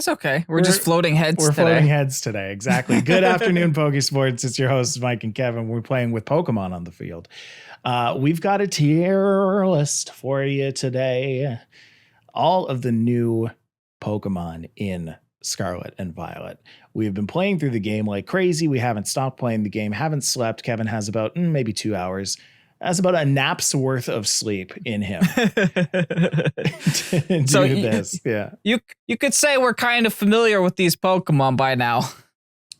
That's okay. We're just floating heads We're today. floating heads today. Exactly. Good afternoon, Pokésports. It's your hosts, Mike and Kevin. We're playing with Pokemon on the field. We've got a tier list for you today. All of the new Pokemon in Scarlet and Violet. We've been playing through the game like crazy. We haven't stopped playing the game, haven't slept. Kevin has about maybe 2 hours. That's about a nap's worth of sleep in him. So you could say we're kind of familiar with these Pokemon by now.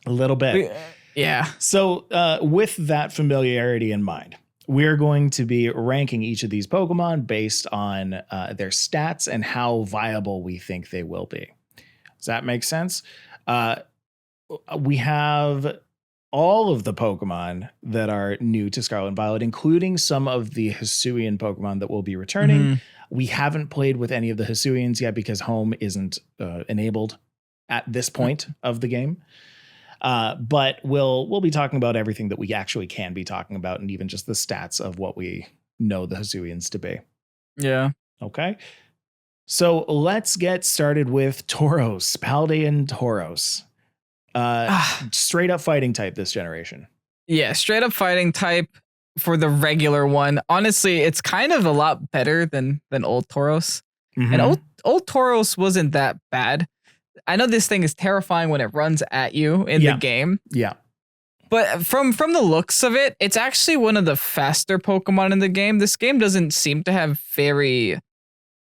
A little bit. Yeah. So with that familiarity in mind, we're going to be ranking each of these Pokemon based on their stats and how viable we think they will be. Does that make sense? We have all of the Pokemon that are new to Scarlet and Violet, including some of the Hisuian Pokemon that will be returning. Mm-hmm. We haven't played with any of the Hisuians yet because home isn't enabled at this point of the game. But we'll be talking about everything that we actually can be talking about, and even just the stats of what we know the Hisuians to be. Yeah. Okay. So let's get started with Tauros, Paldean Tauros. Straight up fighting type this generation. Yeah, straight up fighting type for the regular one. Honestly, it's kind of a lot better than old Tauros. Mm-hmm. And old Tauros wasn't that bad. I know this thing is terrifying when it runs at you in the game. Yeah. But from the looks of it, it's actually one of the faster Pokemon in the game. This game doesn't seem to have very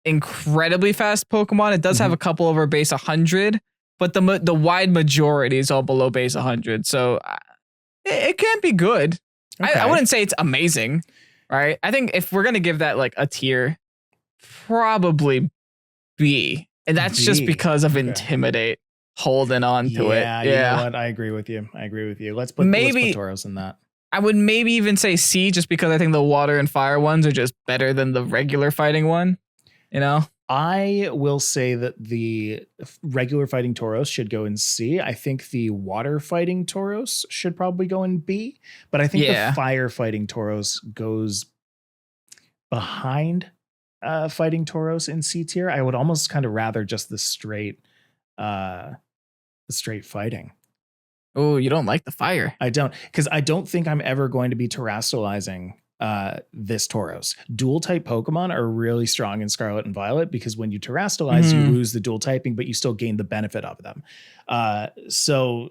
incredibly fast Pokemon. It does have a couple over base 100, but the wide majority is all below base 100. So it can be good. Okay. I wouldn't say it's amazing, right? I think if we're going to give that like a tier, probably B. And that's just because of Intimidate holding on to it. Yeah, you know what? I agree with you. Let's put Tauros in that. I would maybe even say C, just because I think the water and fire ones are just better than the regular fighting one. You know? I will say that the regular fighting Tauros should go in C. I think the water fighting Tauros should probably go in B. But I think the fire fighting Tauros goes behind fighting Tauros in C tier. I would almost kind of rather just the straight fighting. Oh, you don't like the fire? I don't, because I don't think I'm ever going to be terastallizing this Tauros. Dual type Pokemon are really strong in Scarlet and Violet because when you terastallize, you lose the dual typing, but you still gain the benefit of them. So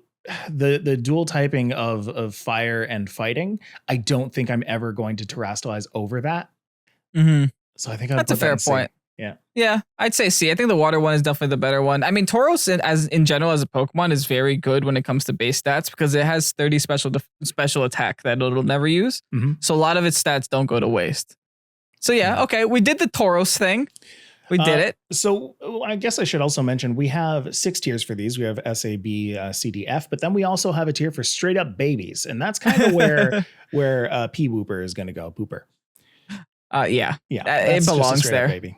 the dual typing of fire and fighting, I don't think I'm ever going to terastallize over that. Mm-hmm. So I think that's a fair point. Yeah, I'd say C. I think the water one is definitely the better one. I mean, Tauros in general as a Pokemon is very good when it comes to base stats because it has 30 special attack that it'll never use. Mm-hmm. So a lot of its stats don't go to waste. So okay, we did the Tauros thing. We did it. So I guess I should also mention we have 6 tiers for these. We have S, A, B, C, D, F, but then we also have a tier for straight up babies, and that's kind of where P Wooper is going to go. Pooper. It belongs there. Baby.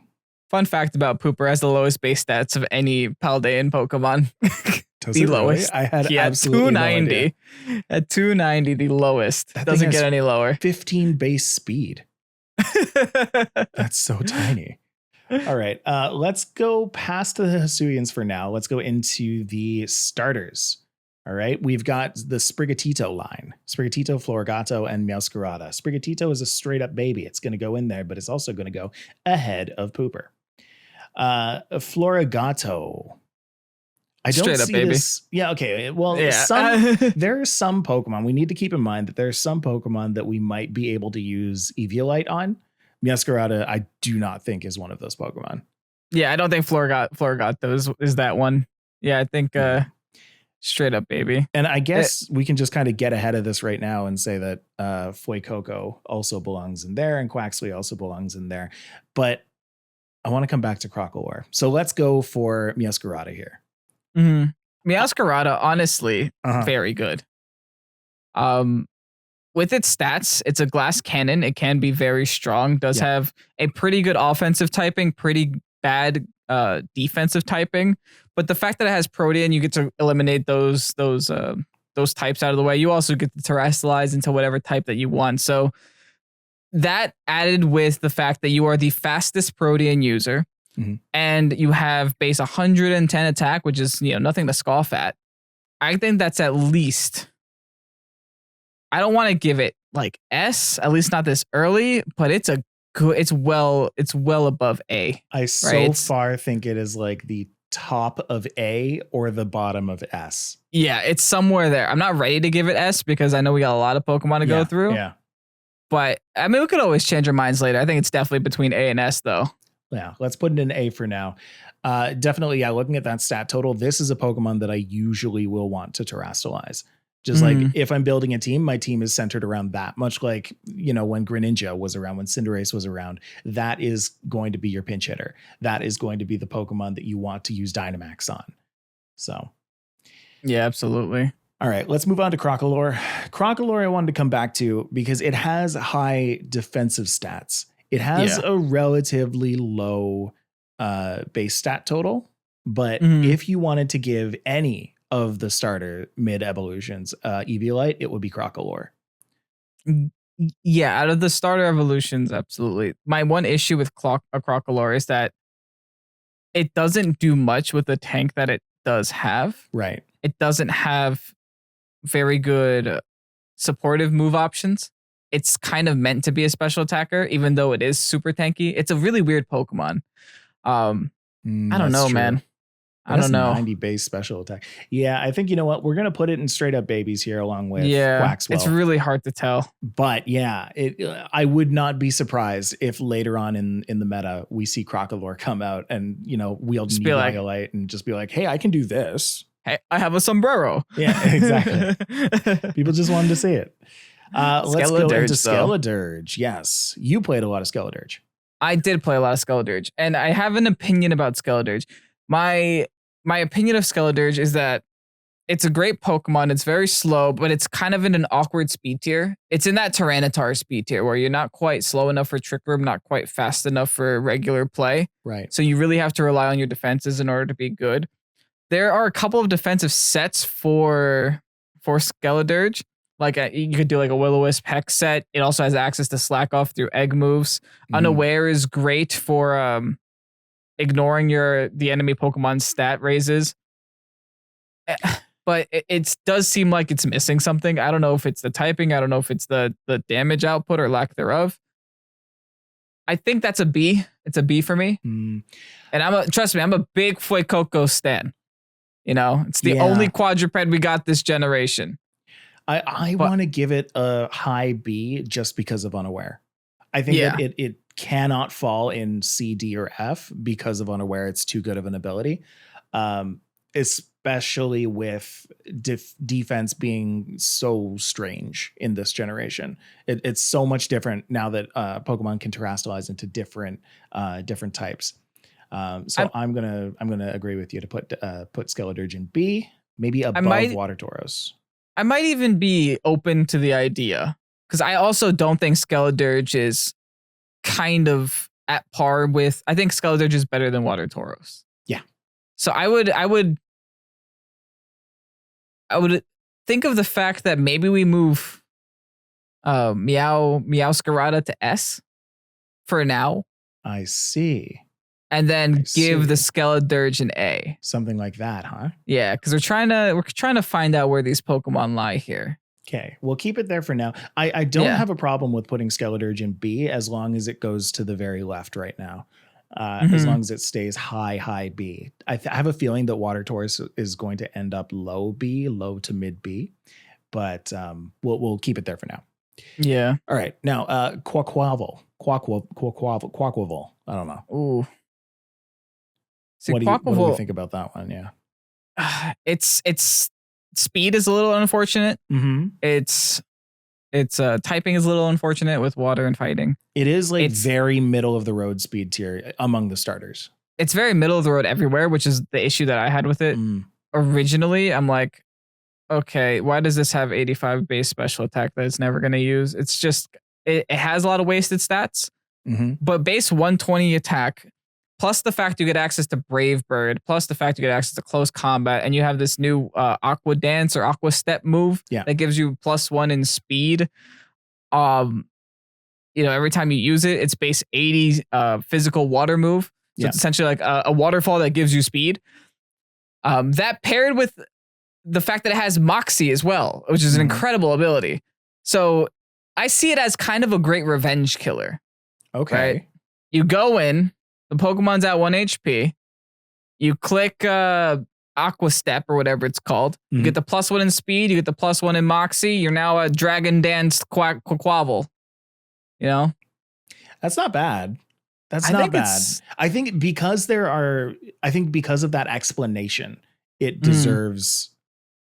Fun fact about Pooper has the lowest base stats of any Paldean Pokemon. The lowest. Really? I had absolutely 290. No at 290, the lowest. That doesn't get any lower. 15 base speed. That's so tiny. All right, let's go past the Hisuians for now. Let's go into the starters. All right, we've got the Sprigatito line. Sprigatito, Florigato, and Meowscarada. Sprigatito is a straight up baby. It's going to go in there, but it's also going to go ahead of Pooper. Florigato. I don't straight see up baby. This. Yeah, okay. Well, there are some Pokemon. We need to keep in mind that there are some Pokemon that we might be able to use Eviolite on. Meowscarada, I do not think is one of those Pokemon. Yeah, I don't think Florigato is that one. Yeah, I think... straight up baby. And I guess we can just kind of get ahead of this right now and say that Fuecoco also belongs in there and Quaxley also belongs in there. But I want to come back to Crocalor. So let's go for Meowscarada here. Mm-hmm. Meowscarada, honestly, very good. With its stats, it's a glass cannon. It can be very strong. Does have a pretty good offensive typing, pretty bad defensive typing. But the fact that it has Protean, you get to eliminate those types out of the way. You also get to terastallize into whatever type that you want. So that added with the fact that you are the fastest Protean user, and you have base 110 attack, which is, nothing to scoff at. I think that's at least, I don't want to give it like S, at least not this early, but it's a good, it's well above A. I so far think it is like the top of A or the bottom of S. Yeah, it's somewhere there. I'm not ready to give it S because I know we got a lot of Pokemon to go through. Yeah. But I mean, we could always change our minds later. I think it's definitely between A and S though. Yeah, let's put it in A for now. Definitely, yeah, looking at that stat total, this is a Pokemon that I usually will want to terrestrialize. Just like if I'm building a team, my team is centered around that. Much like, when Greninja was around, when Cinderace was around, that is going to be your pinch hitter. That is going to be the Pokemon that you want to use Dynamax on. So. Yeah, absolutely. All right, let's move on to Crocalor. Crocalor I wanted to come back to because it has high defensive stats. It has a relatively low base stat total, but if you wanted to give any of the starter mid evolutions Eviolite, it would be Crocalor. Yeah, out of the starter evolutions, absolutely. My one issue with Crocalor is that it doesn't do much with the tank that it does have. Right. It doesn't have very good supportive move options. It's kind of meant to be a special attacker, even though it is super tanky. It's a really weird Pokemon. I don't know, man. I don't know. 90 base special attack. Yeah, I think, you know what? We're going to put it in straight up babies here along with Quaxwell. It's really hard to tell. But yeah, I would not be surprised if later on in the meta, we see Crocalor come out and, wield an Eviolite and just be like, hey, I can do this. Hey, I have a sombrero. Yeah, exactly. People just wanted to see it. Let's go into Skeledirge. Yes, you played a lot of Skeledirge. I did play a lot of Skeledirge, and I have an opinion about Skeledirge. My opinion of Skeledirge is that it's a great Pokemon. It's very slow, but it's kind of in an awkward speed tier. It's in that Tyranitar speed tier where you're not quite slow enough for Trick Room, not quite fast enough for regular play. Right. So you really have to rely on your defenses in order to be good. There are a couple of defensive sets for Skeledirge. Like you could do like a Will-O-Wisp Hex set. It also has access to Slack Off through egg moves. Unaware is great for ignoring the enemy Pokemon's stat raises. But it does seem like it's missing something. I don't know if it's the typing. I don't know if it's the damage output or lack thereof. I think that's a B. It's a B for me. And trust me, I'm a big Fuecoco stan. It's the only quadruped we got this generation. I want to give it a high B just because of Unaware. I think that it cannot fall in C, D, or F because of Unaware. It's too good of an ability, especially with defense being so strange in this generation. It's so much different now that Pokemon can terrestrialize into different types. So I'm gonna agree with you to put Skeledirge in B, maybe above Water Tauros. I might even be open to the idea because I also don't think Skeledirge is kind of at par with. I think Skeledirge is better than Water Tauros. Yeah. So I would think of the fact that maybe we move Meowscarada to S for now. I see. And then give the Skeledirge an A. Something like that, huh? Yeah, because we're trying to find out where these Pokemon lie here. Okay, we'll keep it there for now. I don't have a problem with putting Skeledirge in B as long as it goes to the very left right now. As long as it stays high B. I have a feeling that Water Tauros is going to end up low B, low to mid B, but we'll keep it there for now. Yeah. All right. Now, Quaquaval. I don't know. Ooh. See, what do you think about that one? Yeah. It's speed is a little unfortunate. It's typing is a little unfortunate with water and fighting. It is very middle of the road speed tier among the starters. It's very middle of the road everywhere, which is the issue that I had with it. Originally, I'm like, okay, why does this have 85 base special attack that it's never going to use? It's just, it has a lot of wasted stats, but base 120 attack, plus the fact you get access to Brave Bird, plus the fact you get access to close combat, and you have this new Aqua Dance or Aqua Step move that gives you +1 in speed. Every time you use it, it's base 80 physical water move. Yeah. it's essentially like a waterfall that gives you speed. That paired with the fact that it has Moxie as well, which is an incredible ability. So I see it as kind of a great revenge killer. Okay. Right? You go in, the Pokemon's at 1 HP. You click Aqua Step or whatever it's called. You get the +1 in speed. You get the +1 in Moxie. You're now a Dragon Dance Quaquaval. You know? That's not bad. That's not bad. I think because of that explanation, it deserves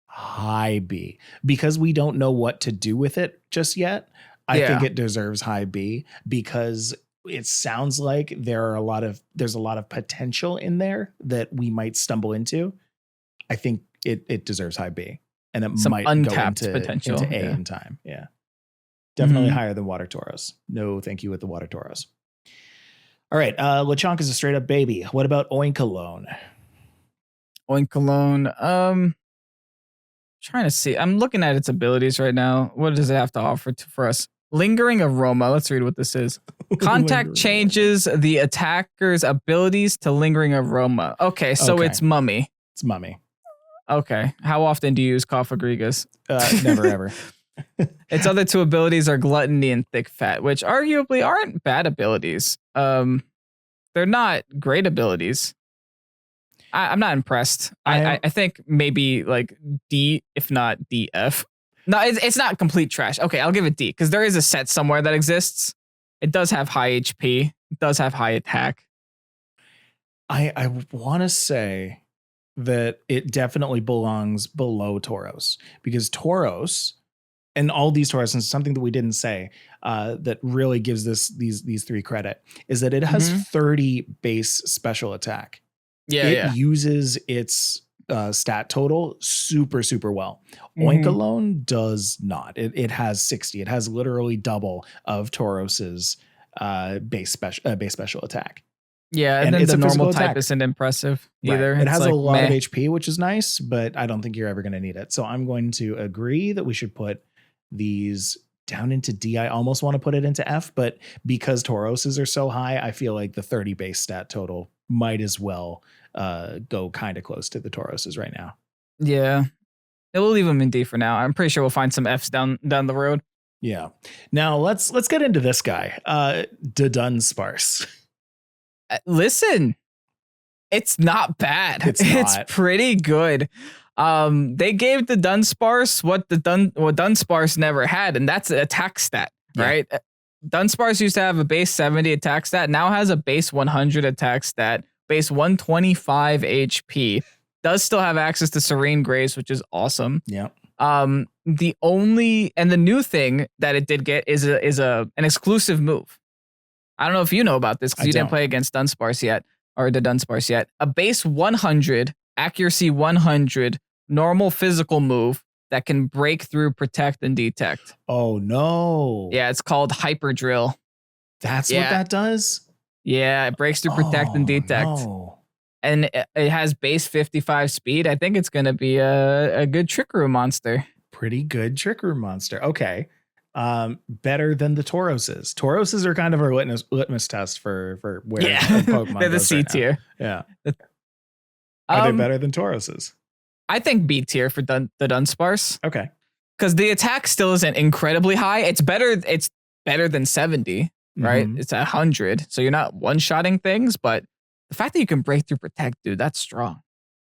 high B. Because we don't know what to do with it just yet, I think it deserves high B because it sounds like there's a lot of potential in there that we might stumble into. I think it deserves high B, and it might untapped go potential into A in time. Yeah, definitely higher than Water Tauros. No, thank you with the Water Tauros. All right, Lechonk is a straight up baby. What about Oinkologne? Oinkologne, trying to see. I'm looking at its abilities right now. What does it have to offer for us? Lingering Aroma. Let's read what this is. Contact changes the attacker's abilities to Lingering Aroma. Okay, so it's Mummy. It's Mummy. Okay. How often do you use Cofagrigus? Never, ever. Its other two abilities are Gluttony and Thick Fat, which arguably aren't bad abilities. They're not great abilities. I'm not impressed. I think maybe like D, if not DF. No, it's not complete trash. Okay, I'll give it D because there is a set somewhere that exists. It does have high HP. It does have high attack. I want to say that it definitely belongs below Tauros because Tauros and all these Tauros, and something that we didn't say that really gives these three credit is that it has 30 base special attack. It uses its stat total super well. Oinkologne does not. It has 60. It has literally double of Tauros's base special attack. Yeah, and then the normal type isn't impressive either. Right. It has a lot of HP, which is nice, but I don't think you're ever going to need it. So I'm going to agree that we should put these down into D. I almost want to put it into F, but because Tauros's are so high, I feel like the 30 base stat total might as well go kind of close to the Tauros's right now. Yeah. We'll leave them in D for now. I'm pretty sure we'll find some Fs down the road. Yeah. Now let's get into this guy. Dunsparce. Listen, it's not bad. It's pretty good. They gave the Dunsparce what Dunsparce never had, and that's an attack stat, right? Dunsparce used to have a base 70 attack stat, now has a base 100 attack stat, base 125 HP. Does still have access to Serene Grace, which is awesome. Yeah. The new thing that it did get is an exclusive move. I don't know if you know about this because you didn't play against Dunsparce yet, or the Dunsparce yet. A base 100, accuracy 100, normal physical move that can break through, protect, and detect. Oh, no. Yeah, it's called Hyper Drill. That's what that does? Yeah, it breaks through, protect, and detect. No. And it has base 55 speed. I think it's going to be a good Trick Room monster. Pretty good Trick Room monster. Okay. Better than the Tauros's. Tauros's are kind of our litmus test for where Pokemon they're the C tier. Yeah. Are they better than Tauros's? I think B tier for the Dunsparce. Okay. Because the attack still isn't incredibly high. It's better than 70, right? It's 100. So you're not one-shotting things, but the fact that you can break through, protect, dude, that's strong.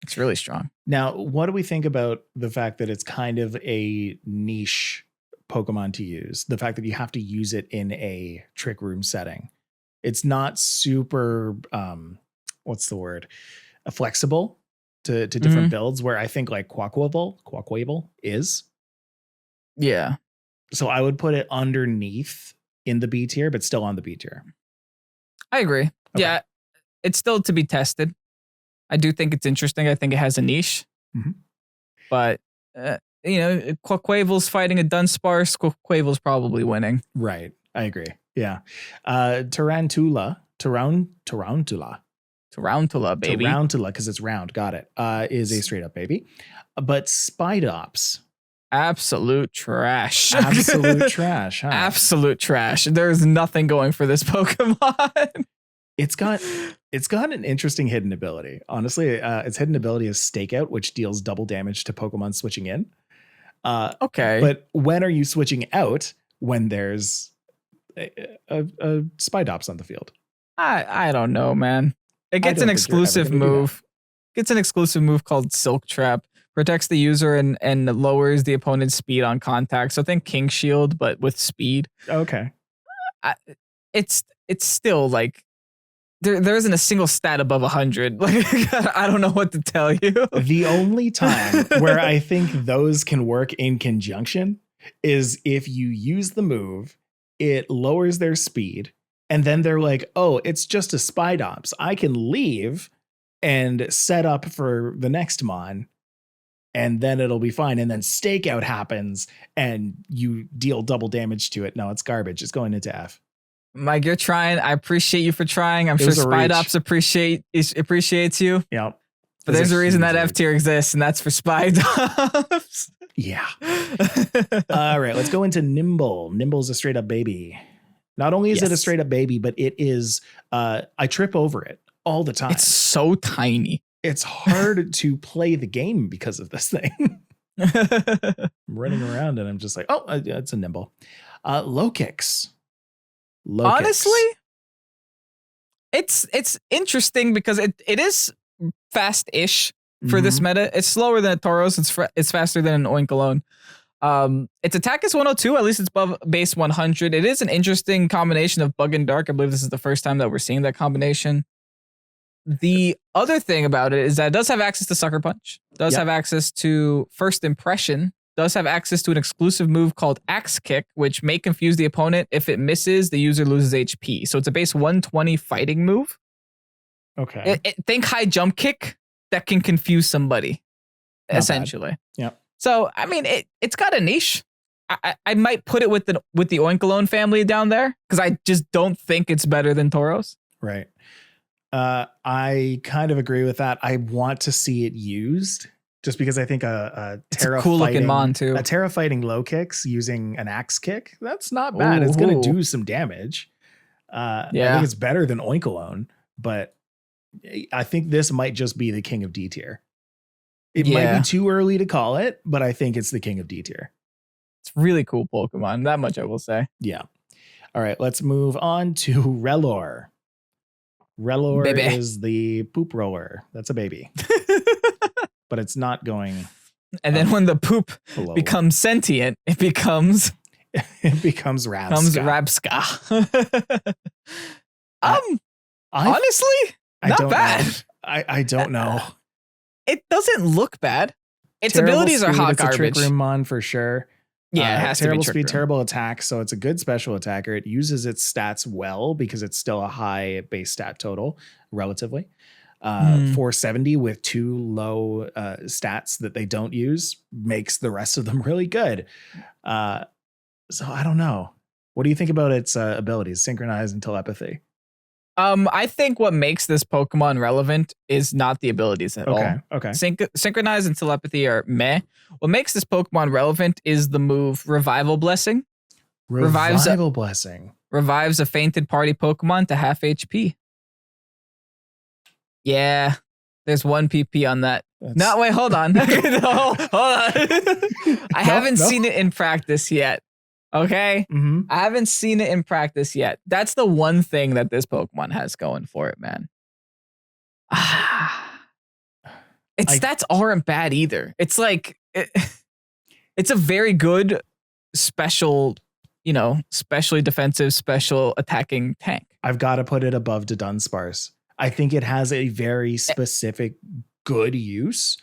It's really strong. Now, what do we think about the fact that it's kind of a niche Pokemon to use? The fact that you have to use it in a Trick Room setting. It's not super, what's the word? Flexible to different builds, where I think like Quaquaval is. Yeah. So I would put it underneath in the B tier, but still on the B tier. I agree. Okay. Yeah. It's still to be tested. I do think it's interesting. I think it has a niche. But, Quaquaval's fighting a Dunsparce. Quaquaval's probably winning. Right. I agree. Yeah. Tarantula, baby. Tarantula, because it's round. Got it. Is a straight up baby. But Spidops. Absolute trash. Absolute trash, huh? Absolute trash. There's nothing going for this Pokemon. It's got an interesting hidden ability. Honestly, its hidden ability is Stakeout, which deals double damage to Pokemon switching in. Okay. But when are you switching out when there's a Spidops on the field? I don't know, man. It gets an exclusive move. Gets an exclusive move called Silk Trap. Protects the user and lowers the opponent's speed on contact. So think King Shield, but with speed. Okay. It's still like there isn't a single stat above 100. Like I don't know what to tell you. The only time where I think those can work in conjunction is if you use the move, it lowers their speed, and then they're like, oh, it's just a Spidops. I can leave and set up for the next mon, and then it'll be fine. And then Stakeout happens and you deal double damage to it. No, it's garbage. It's going into F. Mike, you're trying. I appreciate you for trying. I'm sure Spidops appreciates you. Yeah. But there's a reason that F tier exists, and that's for Spidops. Yeah. All right, let's go into Nimble. Nimble's a straight up baby. Not only is it a straight up baby, but it is, I trip over it all the time. It's so tiny. It's hard to play the game because of this thing. I'm running around and I'm just like, oh, it's a Nimble. Low kicks. Honestly, it's interesting because it is fast-ish for this meta. It's slower than a Tauros. It's faster than an Oinkologne. Its attack is 102. At least it's above base 100. It is an interesting combination of Bug and Dark. I believe this is the first time that we're seeing that combination. The other thing about it is that it does have access to Sucker Punch. Does have access to First Impression. Does have access to an exclusive move called Axe Kick, which may confuse the opponent. If it misses, the user loses HP. So it's a base 120 fighting move. Okay. Think high jump kick that can confuse somebody, essentially. Yeah. So, I mean, it's got a niche. I might put it with the Oinkologne family down there because I just don't think it's better than Tauros. Right. I kind of agree with that. I want to see it used. Just because I think a Terra cool looking mon too. A Terra fighting low kicks using an axe kick, that's not bad. It's going to do some damage. I think it's better than Oinkologne, but I think this might just be the king of D tier. It might be too early to call it, but I think it's the king of D tier. It's really cool Pokemon. That much I will say. Yeah. All right, let's move on to Relor. Relor is the poop roller. That's a baby. But it's not going. And then when the poop becomes sentient, it becomes Rabsca. Honestly, not bad. I don't know. It doesn't look bad. Its abilities are hot garbage. It's a trick room mon for sure. Yeah, it has terrible to be speed, terrible attack. So it's a good special attacker. It uses its stats well because it's still a high base stat total relatively. 470 with 2 low stats that they don't use makes the rest of them really good. So I don't know. What do you think about its abilities, Synchronize and Telepathy? I think what makes this Pokemon relevant is not the abilities at all. Okay. Synchronize and Telepathy are meh. What makes this Pokemon relevant is the move Revival Blessing. Revival Blessing. Revives a fainted party Pokemon to half HP. Yeah, there's 1 PP on that. No, wait, hold on. No, hold on. I haven't seen it in practice yet. Okay? Mm-hmm. I haven't seen it in practice yet. That's the one thing that this Pokemon has going for it, man. Its stats aren't bad either. It's like, it's a very good special, specially defensive, special attacking tank. I've got to put it above the Dunsparce. I think it has a very specific good use.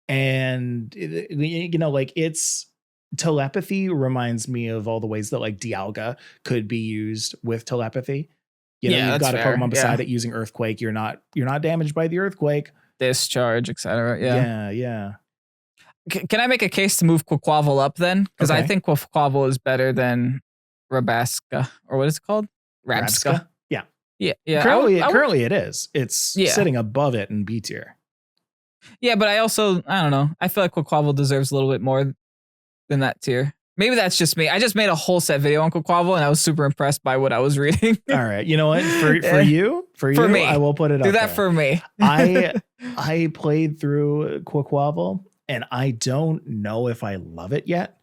And, its telepathy reminds me of all the ways that like Dialga could be used with telepathy. You've got a Pokemon beside it using Earthquake. You're not damaged by the Earthquake. Discharge, etc. Yeah. Can I make a case to move Quaquaval up then? Because I think Quaquaval is better than Rabasca. Or what is it called? Rabsca. Yeah. Currently it is. It's sitting above it in B tier. Yeah, but I don't know. I feel like Quaquaval deserves a little bit more than that tier. Maybe that's just me. I just made a whole set video on Quaquaval, and I was super impressed by what I was reading. All right. You know what? For you, me. I will put it up. Do that there. for me. I played through Quaquaval, and I don't know if I love it yet.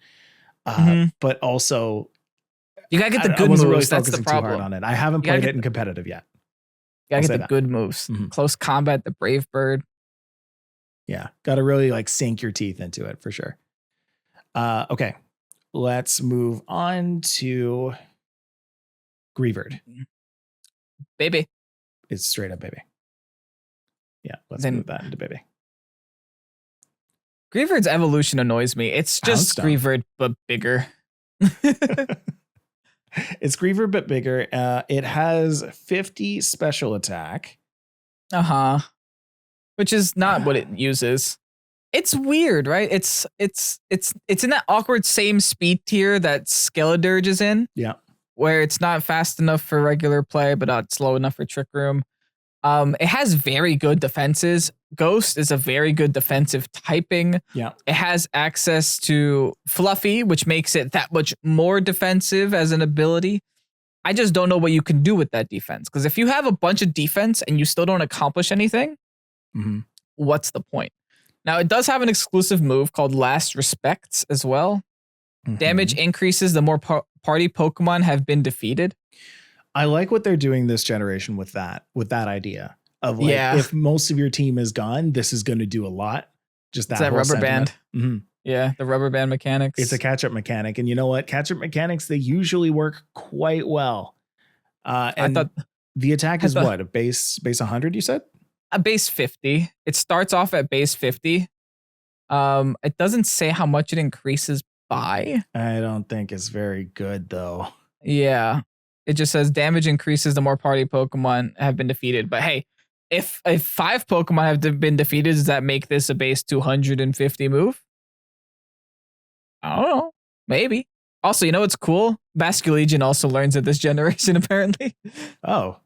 But also, you gotta get the good moves. Really that's the problem. Too hard on it. I haven't played it in competitive yet. You gotta get the good moves. Close combat, the Brave Bird. Yeah, gotta really like sink your teeth into it for sure. Okay. Let's move on to Greavard. Baby. It's straight up baby. Yeah, let's move that into baby. Greavard's evolution annoys me. It's just Greavard, but bigger. It's Greavard, but bigger. It has 50 special attack. Which is not what it uses. It's weird, right? It's in that awkward same speed tier that Skeledirge is in. Yeah. Where it's not fast enough for regular play, but not slow enough for Trick Room. It has very good defenses. Ghost is a very good defensive typing. Yeah. It has access to Fluffy, which makes it that much more defensive as an ability. I just don't know what you can do with that defense. Because if you have a bunch of defense and you still don't accomplish anything, what's the point? Now, it does have an exclusive move called Last Respects as well. Damage increases the more party Pokemon have been defeated. I like what they're doing this generation with that idea of like, if most of your team is gone, this is going to do a lot. Just that rubber band. Yeah, the rubber band mechanics. It's a catch-up mechanic. And you know what? Catch-up mechanics, they usually work quite well. And I thought the attack is what? A base 100, you said? A base 50. It starts off at base 50. It doesn't say how much it increases by. I don't think it's very good though. Yeah. It just says damage increases the more party Pokemon have been defeated. But hey, if 5 Pokemon have been defeated, does that make this a base 250 move? I don't know. Maybe. Also, you know what's cool? Basculegion also learns at this generation, apparently. Oh.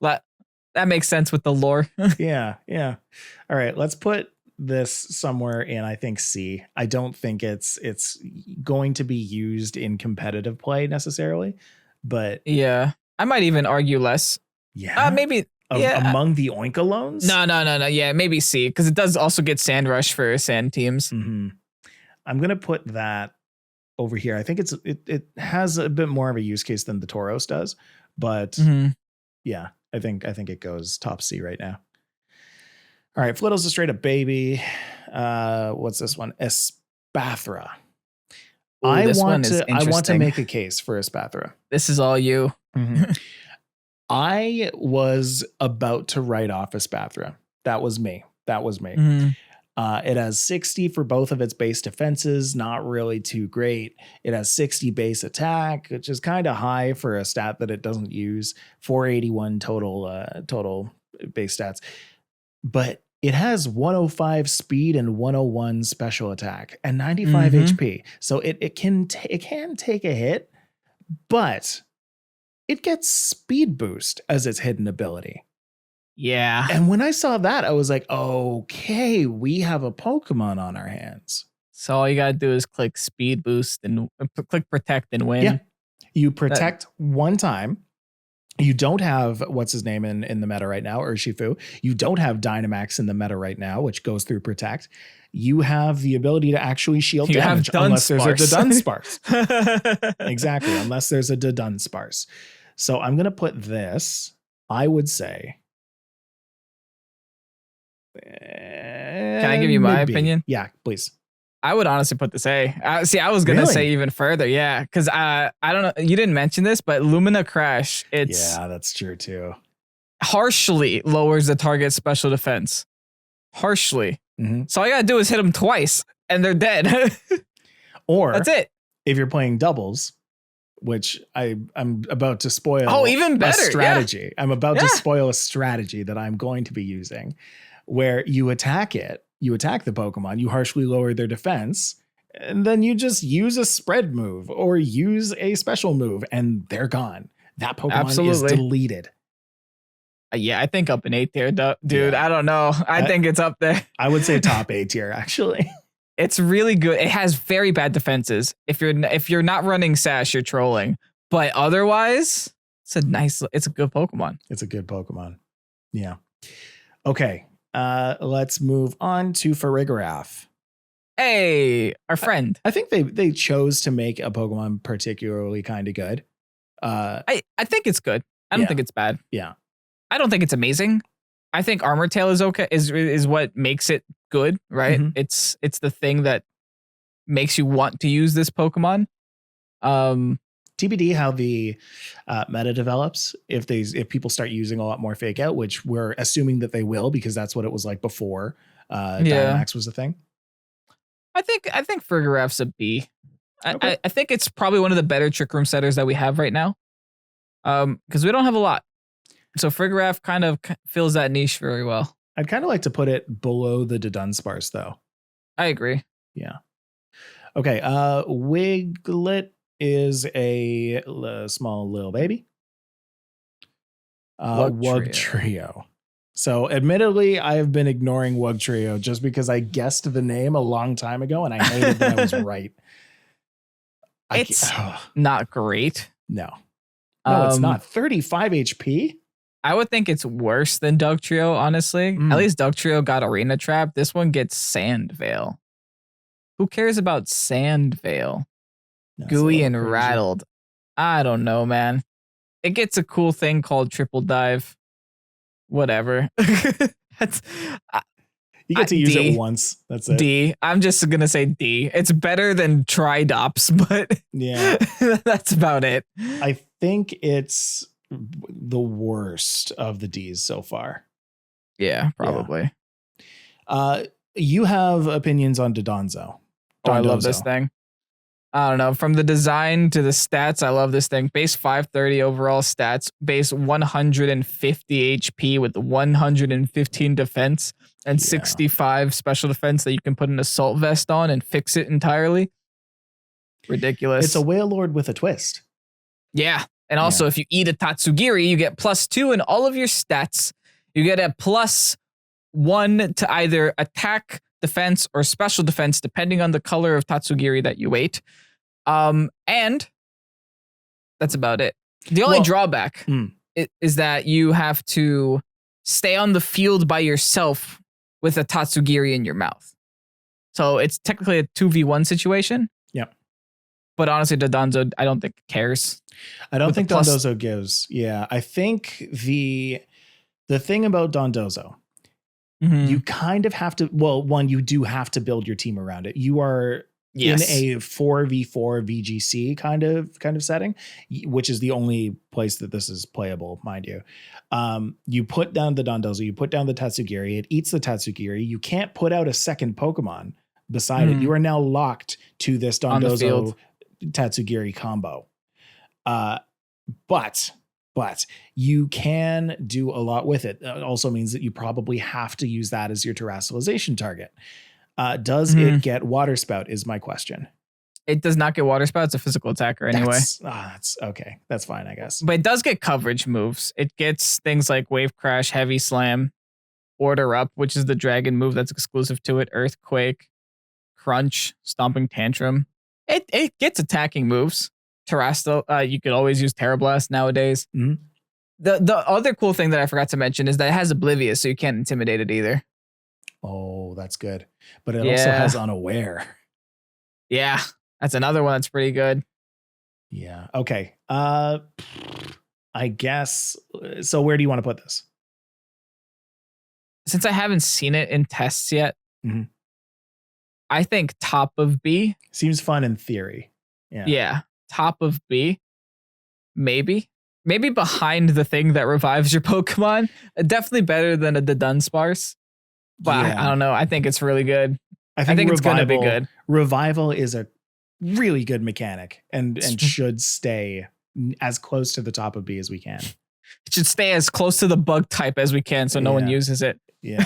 That makes sense with the lore. Yeah. All right, let's put this somewhere in, I think, C. I don't think it's going to be used in competitive play necessarily, but yeah, I might even argue less. Yeah, maybe. Among the Oinkolones? No. Yeah, maybe C, because it does also get Sand Rush for sand teams. I'm gonna put that over here. I think it has a bit more of a use case than the Tauros does, but yeah. I think it goes top C right now. All right, Flitto's a straight up baby. What's this one? Espathra. I want to make a case for Espathra. This is all you. I was about to write off Espathra. That was me. It has 60 for both of its base defenses, not really too great. It has 60 base attack, which is kind of high for a stat that it doesn't use. 481 total base stats. But it has 105 speed and 101 special attack and 95 HP. So it can take a hit, but it gets speed boost as its hidden ability. Yeah. And when I saw that, I was like, okay, we have a Pokemon on our hands. So all you got to do is click speed boost and click protect and win. Yeah. You protect one time. You don't have what's his name in the meta right now, Urshifu. You don't have Dynamax in the meta right now, which goes through protect. You have the ability to actually shield damage unless there's a Dunsparce. Exactly, unless there's a Dunsparce. So I'm going to put this, I would say. Can I give you my opinion? Yeah, please. I would honestly put this A. I was going to say even further. Yeah, because I don't know. You didn't mention this, but Lumina Crash, yeah, that's true too. Harshly lowers the target's special defense. Harshly. So all you got to do is hit them twice and they're dead. Or that's it. If you're playing doubles, which I'm about to spoil. Oh, even better. A strategy. Yeah. I'm about to spoil a strategy that I'm going to be using where you attack it. You attack the Pokemon, you harshly lower their defense, and then you just use a spread move or use a special move and they're gone. That Pokemon is deleted. Yeah, I think up in A tier, dude. Yeah. I don't know. I think it's up there. I would say top A tier, actually. It's really good. It has very bad defenses. If you're not running Sash, you're trolling. But otherwise, it's a good Pokemon. It's a good Pokemon. Yeah. Okay. Let's move on to Farigiraf. Hey, our friend. I think they chose to make a Pokemon particularly kind of good. I think it's good. I don't think it's bad. Yeah. I don't think it's amazing. I think Armor Tail is okay. Is what makes it good, right? Mhm. It's the thing that makes you want to use this Pokemon. TBD how the meta develops if people start using a lot more Fake Out, which we're assuming that they will because that's what it was like before Dynamax was a thing. I think Farigiraf's a B. Okay. I think it's probably one of the better Trick Room setters that we have right now. Because we don't have a lot. So Farigiraf kind of fills that niche very well. I'd kind of like to put it below the Dudunsparce though. I agree. Yeah. Okay. Wiglet is a small little baby. Wugtrio. So admittedly, I have been ignoring Wugtrio just because I guessed the name a long time ago and I hated that I was right. It's not great. No, it's not. 35 HP? I would think it's worse than Dugtrio, honestly. At least Dugtrio got Arena Trap. This one gets Sand Veil. Who cares about Sand Veil? Gooey and crazy. Rattled. I don't know, man. It gets a cool thing called Triple Dive. Whatever. You get to use it once. That's it. D. I'm just going to say D. It's better than Tridops, but yeah, that's about it. I think it's the worst of the Ds so far. Yeah, probably. Yeah. You have opinions on Dondozo. Oh, I love this thing. I don't know. From the design to the stats, I love this thing. Base 530 overall stats, base 150 HP with 115 defense and 65 special defense that you can put an assault vest on and fix it entirely. Ridiculous. It's a Wailord with a twist. Yeah. And also, if you eat a Tatsugiri, you get +2 in all of your stats. You get a +1 to either attack, defense, or special defense, depending on the color of Tatsugiri that you ate. And that's about it. The only drawback is that you have to stay on the field by yourself with a Tatsugiri in your mouth. So it's technically a 2v1 situation. Yep. But honestly, Dondozo, I don't think cares. I don't think Dondozo gives. Yeah, I think the thing about Dondozo, you kind of have to. Well, one, you do have to build your team around it. You are in a 4v4 VGC kind of setting, which is the only place that this is playable, mind you. You put down the Dondozo, you put down the Tatsugiri, it eats the Tatsugiri. You can't put out a second Pokemon beside it. You are now locked to this Dondozo Tatsugiri combo. But you can do a lot with it. It also means that you probably have to use that as your terrestrialization target. Does it get Water Spout is my question. It does not get Water Spout. It's a physical attacker anyway. That's okay. That's fine, I guess. But it does get coverage moves. It gets things like Wave Crash, Heavy Slam, Order Up, which is the dragon move that's exclusive to it, Earthquake, Crunch, Stomping Tantrum. It gets attacking moves. Terrestrial, you could always use Terra Blast nowadays. The other cool thing that I forgot to mention is that it has Oblivious, so you can't intimidate it either. Oh, that's good. But it also has Unaware. Yeah, that's another one that's pretty good. Yeah. Okay. I guess. So where do you want to put this? Since I haven't seen it in tests yet, I think top of B. Seems fun in theory. Yeah. Top of B. Maybe behind the thing that revives your Pokemon. Definitely better than a Dudunsparce. But I don't know. I think it's really good. I think it's going to be good. Revival is a really good mechanic and should stay as close to the top of B as we can. It should stay as close to the bug type as we can so no one uses it. Yeah.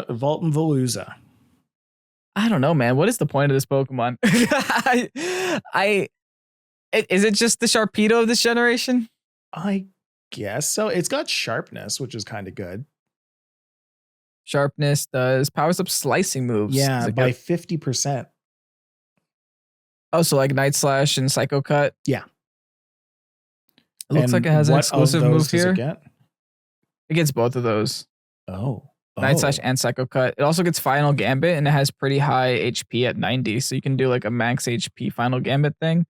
Volt and Veluza. I don't know, man. What is the point of this Pokemon? Is it just the Sharpedo of this generation? I guess so. It's got sharpness, which is kind of good. Sharpness does powers up slicing moves. Yeah, by 50%. Oh, so like Night Slash and Psycho Cut. Yeah. It looks like it has an exclusive move here. It gets both of those. Oh. Night Slash and Psycho Cut. It also gets Final Gambit, and it has pretty high HP at 90, so you can do like a max HP Final Gambit thing.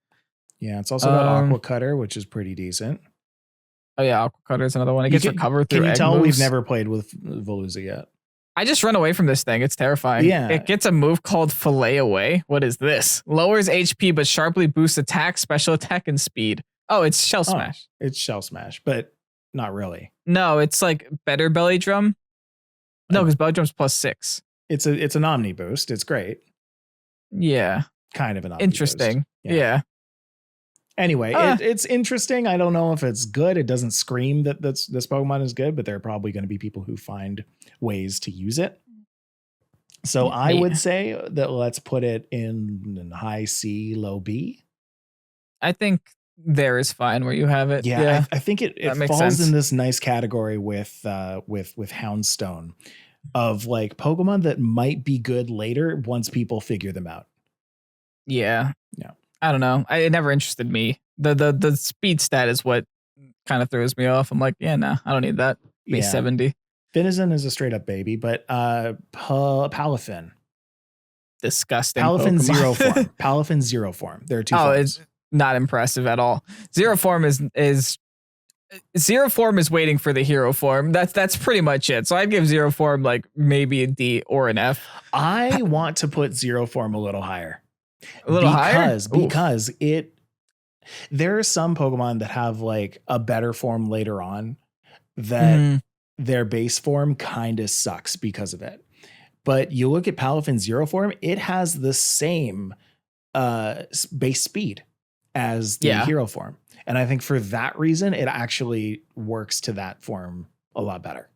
Yeah, it's also got Aqua Cutter, which is pretty decent. Oh yeah, Aqua Cutter is another one. It gets recovered through egg moves. Can you tell we've never played with Veluza yet? I just run away from this thing. It's terrifying. Yeah. It gets a move called Fillet Away. What is this? Lowers HP, but sharply boosts attack, special attack, and speed. Oh, it's Shell Smash. It's Shell Smash, but not really. No, it's like better Belly Drum. No, because Belly Drum's +6. It's an Omni boost. It's great. Yeah. Kind of an Omni interesting. Boost. Yeah. Anyway, it's interesting. I don't know if it's good. It doesn't scream that this Pokemon is good, but there are probably going to be people who find ways to use it. So I would say that let's put it in high C, low B. I think there is fine where you have it. Yeah. I think it falls in this nice category with Houndstone of like Pokemon that might be good later once people figure them out. Yeah. I don't know. It never interested me. The speed stat is what kind of throws me off. I'm like, yeah, nah, I don't need that. Base 70. Finizen is a straight up baby, but Palafin. Disgusting. Palafin Zero Form. Palafin Zero Form. There are two forms. It's not impressive at all. Zero Form is Zero Form is waiting for the hero form. That's pretty much it. So I'd give Zero Form like maybe a D or an F. I want to put Zero Form a little higher. Because there are some Pokemon that have like a better form later on that their base form kind of sucks because of it. But you look at Palafin Zero Form, it has the same base speed as the hero form. And I think for that reason, it actually works to that form a lot better.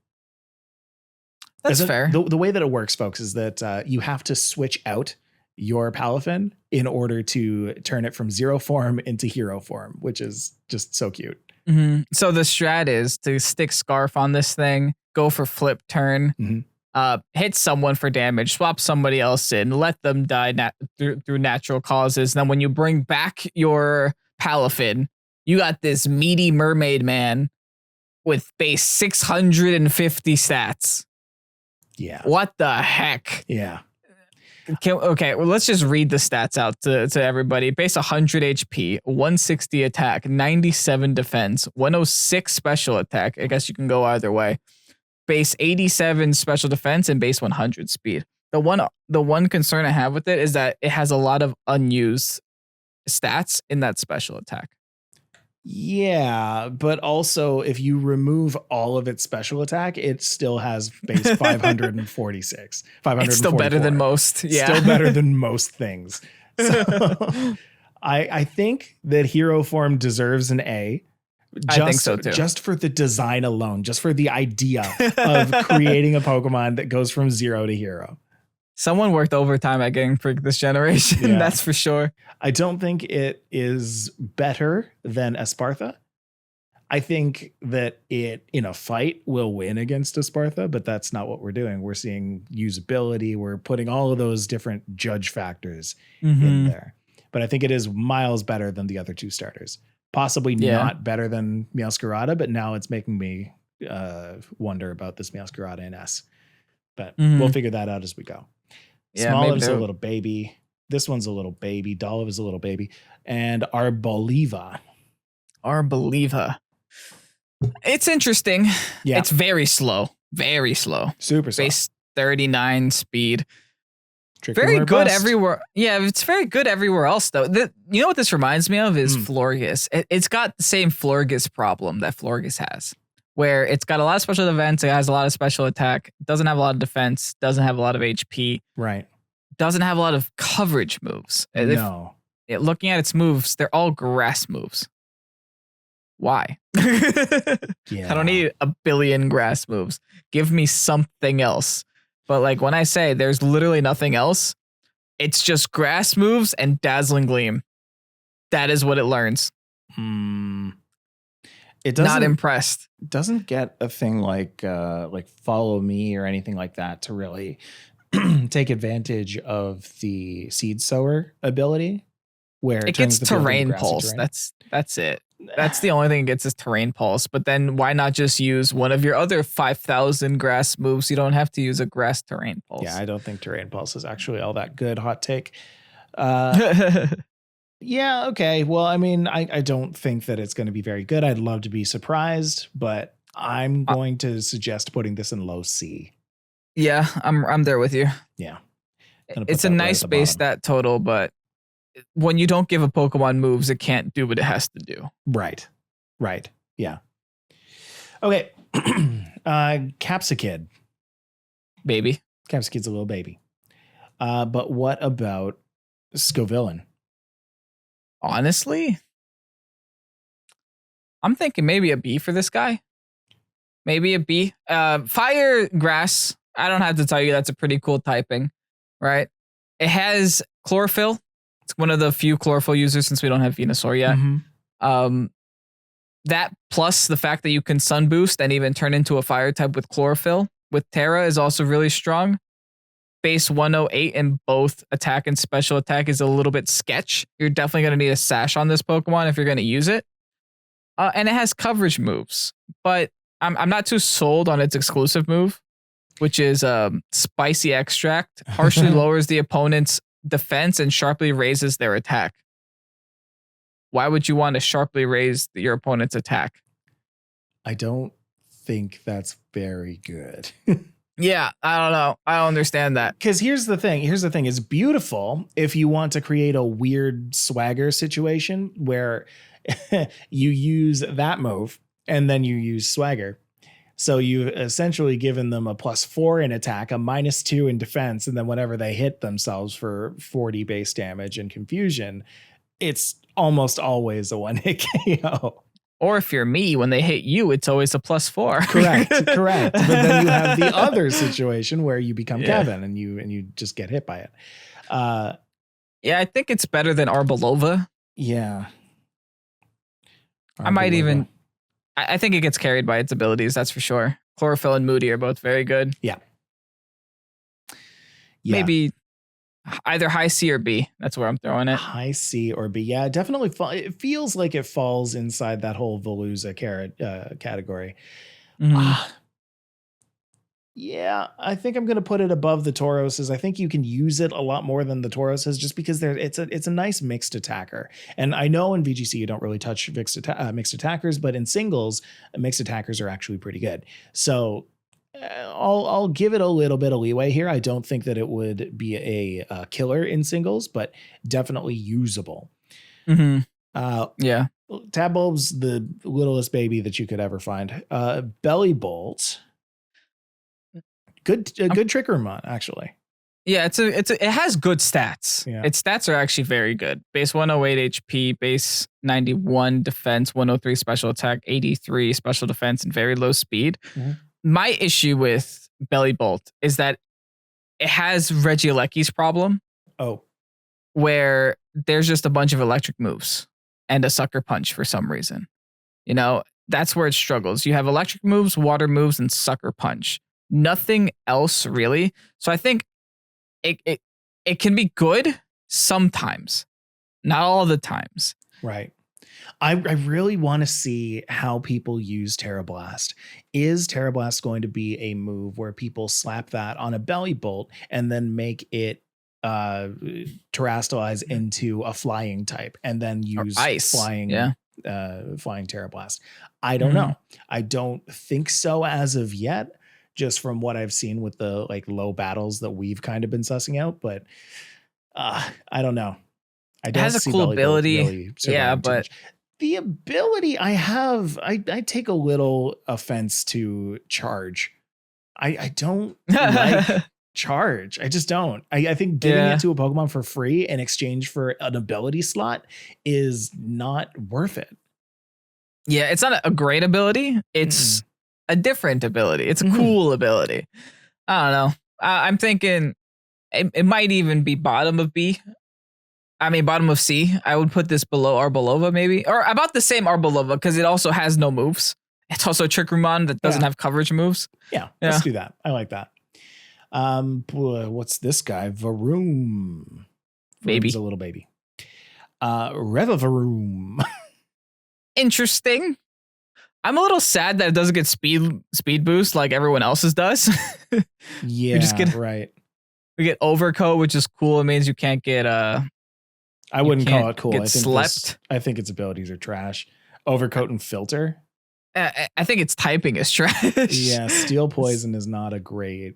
That's fair. The way that it works, folks, is that you have to switch out your Palafin in order to turn it from Zero Form into hero form, which is just so cute. Mm-hmm. So the strat is to stick Scarf on this thing, go for flip turn, hit someone for damage, swap somebody else in, let them die through natural causes. And then when you bring back your Palafin, you got this meaty mermaid man with base 650 stats. Yeah. What the heck? Yeah. Okay, well, let's just read the stats out to everybody. Base 100 HP, 160 attack, 97 defense, 106 special attack. I guess you can go either way. Base 87 special defense and base 100 speed. The one concern I have with it is that it has a lot of unused stats in that special attack. Yeah, but also if you remove all of its special attack, it still has base 546. It's still better than most. Yeah. Still better than most things. So I think that hero form deserves an A. I think so too. Just for the design alone, just for the idea of creating a Pokemon that goes from 0 to hero. Someone worked overtime at getting Prick this generation. Yeah. That's for sure. I don't think it is better than Espartha. I think that it in a fight will win against Espartha, but that's not what we're doing. We're seeing usability. We're putting all of those different judge factors in there. But I think it is miles better than the other two starters. Possibly not better than Meowscarada, but now it's making me wonder about this Meowscarada in S. But we'll figure that out as we go. Smoliv's a little baby. This one's a little baby. Dolliv is a little baby. And Arboliva. It's interesting. Yeah. It's very slow. Very slow. Super slow. Base 39 speed. Tricky very good everywhere. Yeah, it's very good everywhere else, though. You know what this reminds me of is Florges. It's got the same Florges problem that Florges has, where it's got a lot of special defense, it has a lot of special attack, doesn't have a lot of defense, doesn't have a lot of HP. Right. Doesn't have a lot of coverage moves. No. Looking at its moves, they're all grass moves. Why? Yeah. I don't need a billion grass moves. Give me something else. But like when I say there's literally nothing else, it's just grass moves and Dazzling Gleam. That is what it learns. It not impressed. doesn't get a thing like follow me or anything like that to really take advantage of the seed sower ability, where It gets turns the field into terrain grassy pulse. terrain. That's it. That's the only thing it gets is terrain pulse. But then why not just use one of your other 5,000 grass moves? You don't have to use a grass terrain pulse. Yeah, I don't think terrain pulse is actually all that good. Hot take. Yeah, okay. Well, I mean, I don't think that it's going to be very good. I'd love to be surprised, but I'm going to suggest putting this in low C. Yeah, I'm there with you. Yeah. It's a nice base stat total, but when you don't give a Pokemon moves, it can't do what it has to do. Right. Yeah. Okay. Capsakid. Baby. Capsakid's a little baby. But what about Scovillain? Honestly, I'm thinking maybe a B for this guy. Maybe a B. Fire Grass. I don't have to tell you that's a pretty cool typing, right? It has Chlorophyll. It's one of the few Chlorophyll users since we don't have Venusaur yet. Mm-hmm. That plus the fact that you can Sun Boost and even turn into a fire type with Chlorophyll with Terra is also really strong. Base 108 in both attack and special attack is a little bit sketch. You're definitely going to need a sash on this Pokemon if you're going to use it. And it has coverage moves, but I'm not too sold on its exclusive move, which is Spicy Extract. Partially lowers the opponent's defense and sharply raises their attack. Why would you want to sharply raise your opponent's attack? I don't think that's very good. Yeah, I don't know. I don't understand that. Because here's the thing. It's beautiful if you want to create a weird swagger situation where you use that move and then you use swagger. So you've essentially given them a +4 in attack, a -2 in defense, and then whenever they hit themselves for 40 base damage and confusion, it's almost always a 1-hit KO. Or if you're me, when they hit you, it's always a +4. Correct. But then you have the other situation where you become Kevin and you just get hit by it. Yeah, I think it's better than Arbulova. Yeah. I might even... I think it gets carried by its abilities, that's for sure. Chlorophyll and Moody are both very good. Yeah. Maybe either high C or B. That's where I'm throwing it. High C or B. Yeah, definitely. It feels like it falls inside that whole Veluza category. Mm-hmm. Yeah, I think I'm going to put it above the Tauroses. I think you can use it a lot more than the Tauroses just because it's a nice mixed attacker. And I know in VGC you don't really touch mixed attackers, but in singles, mixed attackers are actually pretty good. So I'll give it a little bit of leeway here. I don't think that it would be a killer in singles, but definitely usable. Mm-hmm. Yeah. Tabulb's the littlest baby that you could ever find. Belly Bolt. Good trick room on, actually. Yeah, it has good stats. Yeah. Its stats are actually very good. Base 108 HP, base 91 defense, 103 special attack, 83 special defense, and very low speed. Mm-hmm. My issue with Belly Bolt is that it has Regieleki's problem. Oh. Where there's just a bunch of electric moves and a sucker punch for some reason. You know, that's where it struggles. You have electric moves, water moves, and sucker punch. Nothing else really. So I think it can be good sometimes, not all the times. Right. I really want to see how people use Terra Blast. Is Terra Blast going to be a move where people slap that on a Belly Bolt and then make it terrestrialize into a flying type and then use flying Terra Blast? I don't know. I don't think so as of yet, just from what I've seen with the low battles that we've kind of been sussing out, but I don't know. It has a cool ability. Yeah, but the ability I take a little offense to charge. I don't like charge. I just don't. I think giving it to a Pokemon for free in exchange for an ability slot is not worth it. Yeah, it's not a great ability. It's a different ability. It's a cool ability. I don't know. I'm thinking it might even be bottom of B. I mean, bottom of C. I would put this below Arboliva, maybe, or about the same Arboliva because it also has no moves. It's also a Trickrumon that doesn't have coverage moves. Yeah, let's do that. I like that. What's this guy? Varoom. Baby. Varoom's a little baby. Revavaroom. Interesting. I'm a little sad that it doesn't get speed boost like everyone else's does. Yeah, right. We get Overcoat, which is cool. It means you can't get I wouldn't call it cool. I think its abilities are trash. Overcoat and Filter. I think its typing is trash. Yeah, Steel Poison is not a great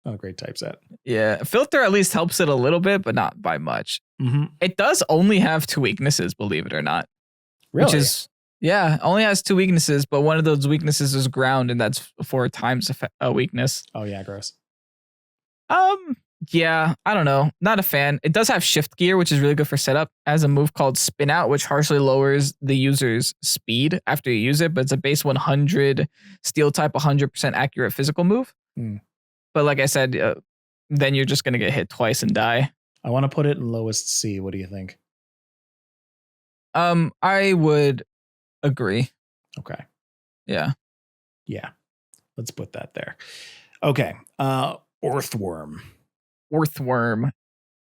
typeset. Yeah, Filter at least helps it a little bit, but not by much. Mm-hmm. It does only have 2 weaknesses, believe it or not. Really? Which is, only has 2 weaknesses, but one of those weaknesses is ground, and that's 4 times a weakness. Oh yeah, gross. Yeah, I don't know. Not a fan. It does have shift gear, which is really good for setup. It has a move called spin out, which harshly lowers the user's speed after you use it, but it's a base 100 steel type, 100% accurate physical move. But like I said, then you're just going to get hit twice and die. I want to put it in lowest C. What do you think? I would agree. Okay. Yeah. Yeah. Let's put that there. Okay. Earthworm. Earthworm.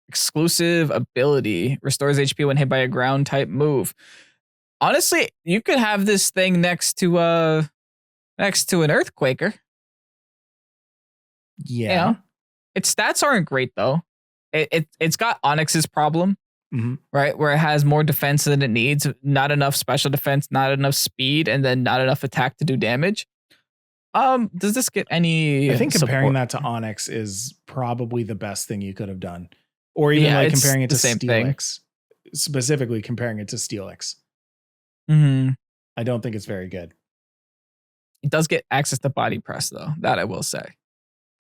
Exclusive ability. Restores HP when hit by a ground type move. Honestly, you could have this thing next to an Earthquaker. Yeah. You know? Its stats aren't great though. It's got Onyx's problem. Right? Where it has more defense than it needs, not enough special defense, not enough speed, and then not enough attack to do damage. Does this get any I think comparing support? that to Onyx is probably the best thing you could have done. Or even like comparing it to Steelix. Specifically comparing it to Steelix. I don't think it's very good. It does get access to body press though. That I will say.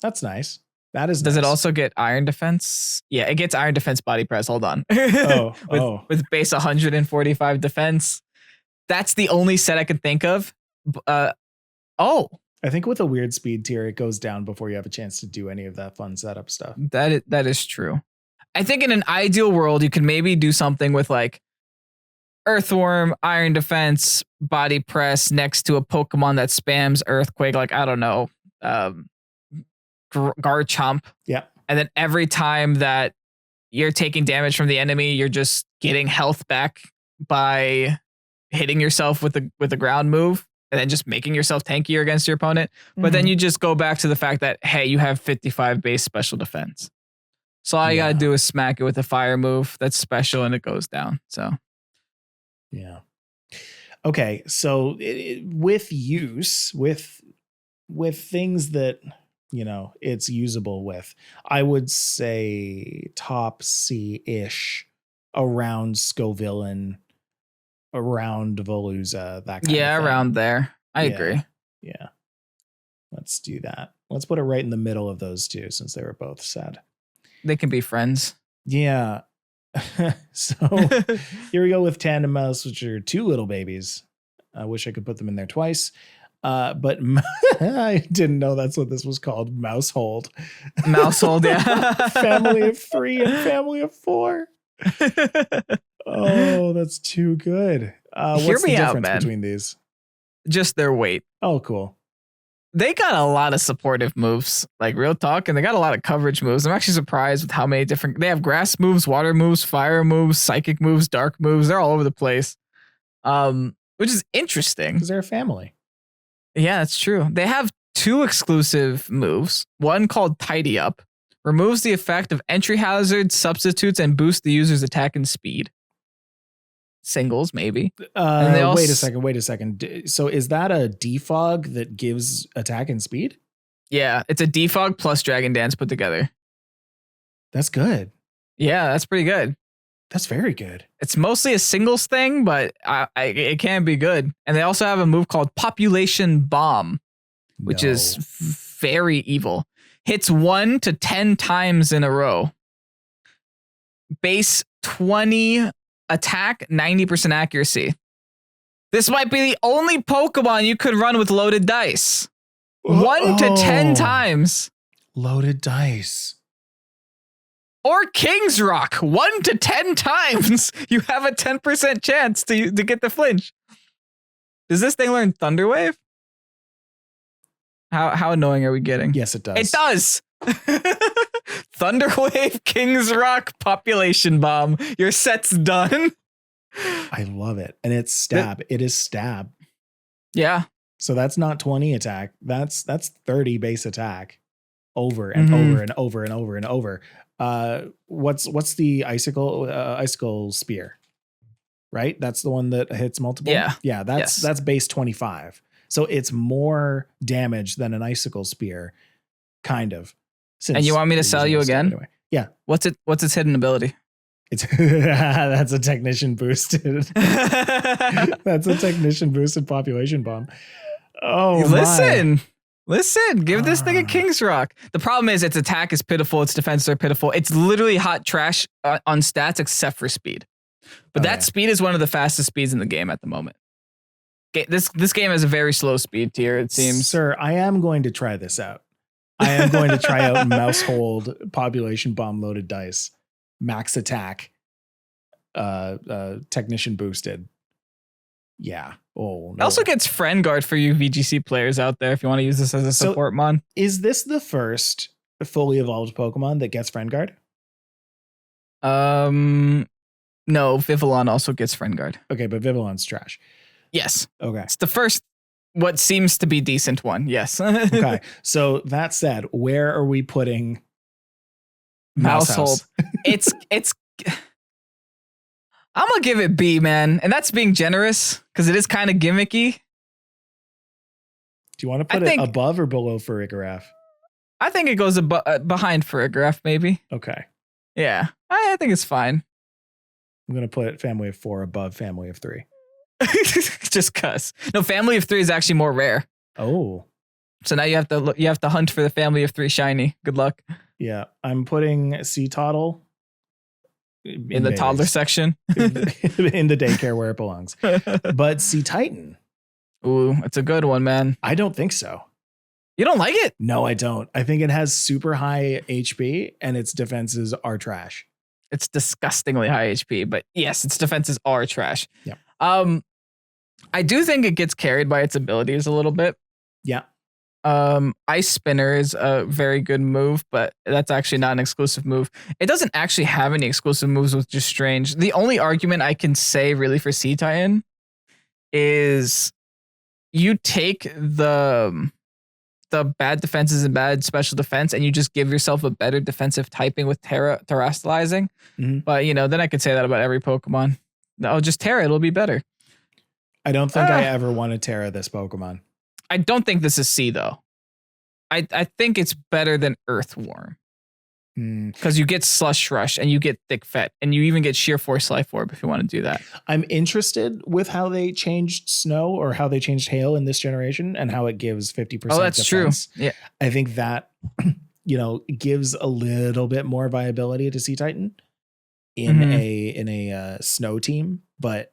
That's nice. That is Does nice. it also get iron defense? Yeah, it gets iron defense body press. Hold on. With base 145 defense. That's the only set I can think of. I think with a weird speed tier, it goes down before you have a chance to do any of that fun setup stuff. That is true. I think in an ideal world, you could maybe do something with like Earthworm, iron defense, body press next to a Pokemon that spams Earthquake. Like, I don't know. Garchomp. Yeah. And then every time that you're taking damage from the enemy, you're just getting health back by hitting yourself with the ground move and then just making yourself tankier against your opponent. But then you just go back to the fact that, hey, you have 55 base special defense. So all you got to do is smack it with a fire move that's special and it goes down. So. Yeah. Okay. So with use, with things that, you know, it's usable with, I would say top C-ish around Scovillain, around Veluza, that kind of thing. Yeah, around there. I agree. Yeah. Let's do that. Let's put it right in the middle of those two since they were both sad. They can be friends. Yeah. So here we go with Tandem Mouse, which are 2 little babies. I wish I could put them in there twice. But I didn't know that's what this was called. Mousehold. Mousehold, yeah. Family of 3 and family of 4. Oh, that's too good. What's the difference between these? Just their weight. Oh, cool. They got a lot of supportive moves, like real talk, and they got a lot of coverage moves. I'm actually surprised with how many different. They have grass moves, water moves, fire moves, psychic moves, dark moves. They're all over the place, which is interesting because they're a family. Yeah, that's true. They have 2 exclusive moves. One called Tidy Up, removes the effect of entry hazards, substitutes, and boosts the user's attack and speed. Singles, maybe. Wait a second. So is that a defog that gives attack and speed? Yeah, it's a defog plus Dragon Dance put together. That's good. Yeah, that's pretty good. That's very good. It's mostly a singles thing, but it can be good. And they also have a move called Population Bomb, which is very evil. Hits 1 to 10 times in a row. Base 20 attack, 90% accuracy. This might be the only Pokemon you could run with loaded dice. 1 to 10 times. Loaded dice. Or King's Rock, 1 to 10 times. You have a 10% chance to get the flinch. Does this thing learn Thunder Wave? How annoying are we getting? Yes, it does. It does. Thunder Wave, King's Rock, Population Bomb. Your set's done. I love it. And it's stab. It is stab. Yeah. So that's not 20 attack. That's 30 base attack over and over and over and over and over. What's the icicle spear? Right? That's the one that hits multiple. Yeah. Yeah, that's base 25. So it's more damage than an icicle spear, kind of. And you want me to sell you again? Anyway. Yeah. What's its hidden ability? It's that's a technician boosted. That's a technician boosted population bomb. Oh, listen, give this thing a King's Rock. The problem is its attack is pitiful, its defenses are pitiful. It's literally hot trash on stats except for speed. But that speed is one of the fastest speeds in the game at the moment. This game has a very slow speed tier, it seems. Sir, I am going to try this out. I am going to try out mouse hold population bomb loaded dice, max attack, technician boosted. Yeah. Oh, no. It also gets Friend Guard for you VGC players out there if you want to use this as a support mon. Is this the first fully evolved Pokemon that gets Friend Guard? No, Vivillon also gets Friend Guard. Okay, but Vivillon's trash. Yes. Okay. It's the first, what seems to be decent one. Yes. Okay. So that said, where are we putting Mousehold? It's I'm gonna give it B, man. And that's being generous because it is kind of gimmicky. Do you want to put it above or below Farigiraf? I think it goes behind Farigiraf, maybe. Okay. Yeah. I think it's fine. I'm going to put Family of 4 above Family of 3. Just cuz. No, Family of 3 is actually more rare. Oh. So now you have to hunt for the Family of 3 shiny. Good luck. Yeah, I'm putting Sea Toddle in the toddler section. in the daycare where it belongs. But Sea Titan. Ooh, it's a good one, man. I don't think so. You don't like it? No, I don't. I think it has super high HP and its defenses are trash. It's disgustingly high HP, but yes, its defenses are trash. Yeah. I do think it gets carried by its abilities a little bit. Yeah. Ice Spinner is a very good move, but that's actually not an exclusive move. It doesn't actually have any exclusive moves, which is strange. The only argument I can say really for Sea Titan is you take the bad defenses and bad special defense and you just give yourself a better defensive typing with terrestrializing. Mm-hmm. But then I could say that about every Pokemon. No, just Terra, it'll be better. I don't think I ever want to Terra this Pokemon. I don't think this is C though. I think it's better than Earthworm. Because you get Slush Rush and you get Thick Fet and you even get Sheer Force Life Orb if you want to do that. I'm interested with how they changed Snow or how they changed Hail in this generation and how it gives 50%. Oh, that's defense. True. Yeah. I think that, gives a little bit more viability to Sea Titan in a Snow team, but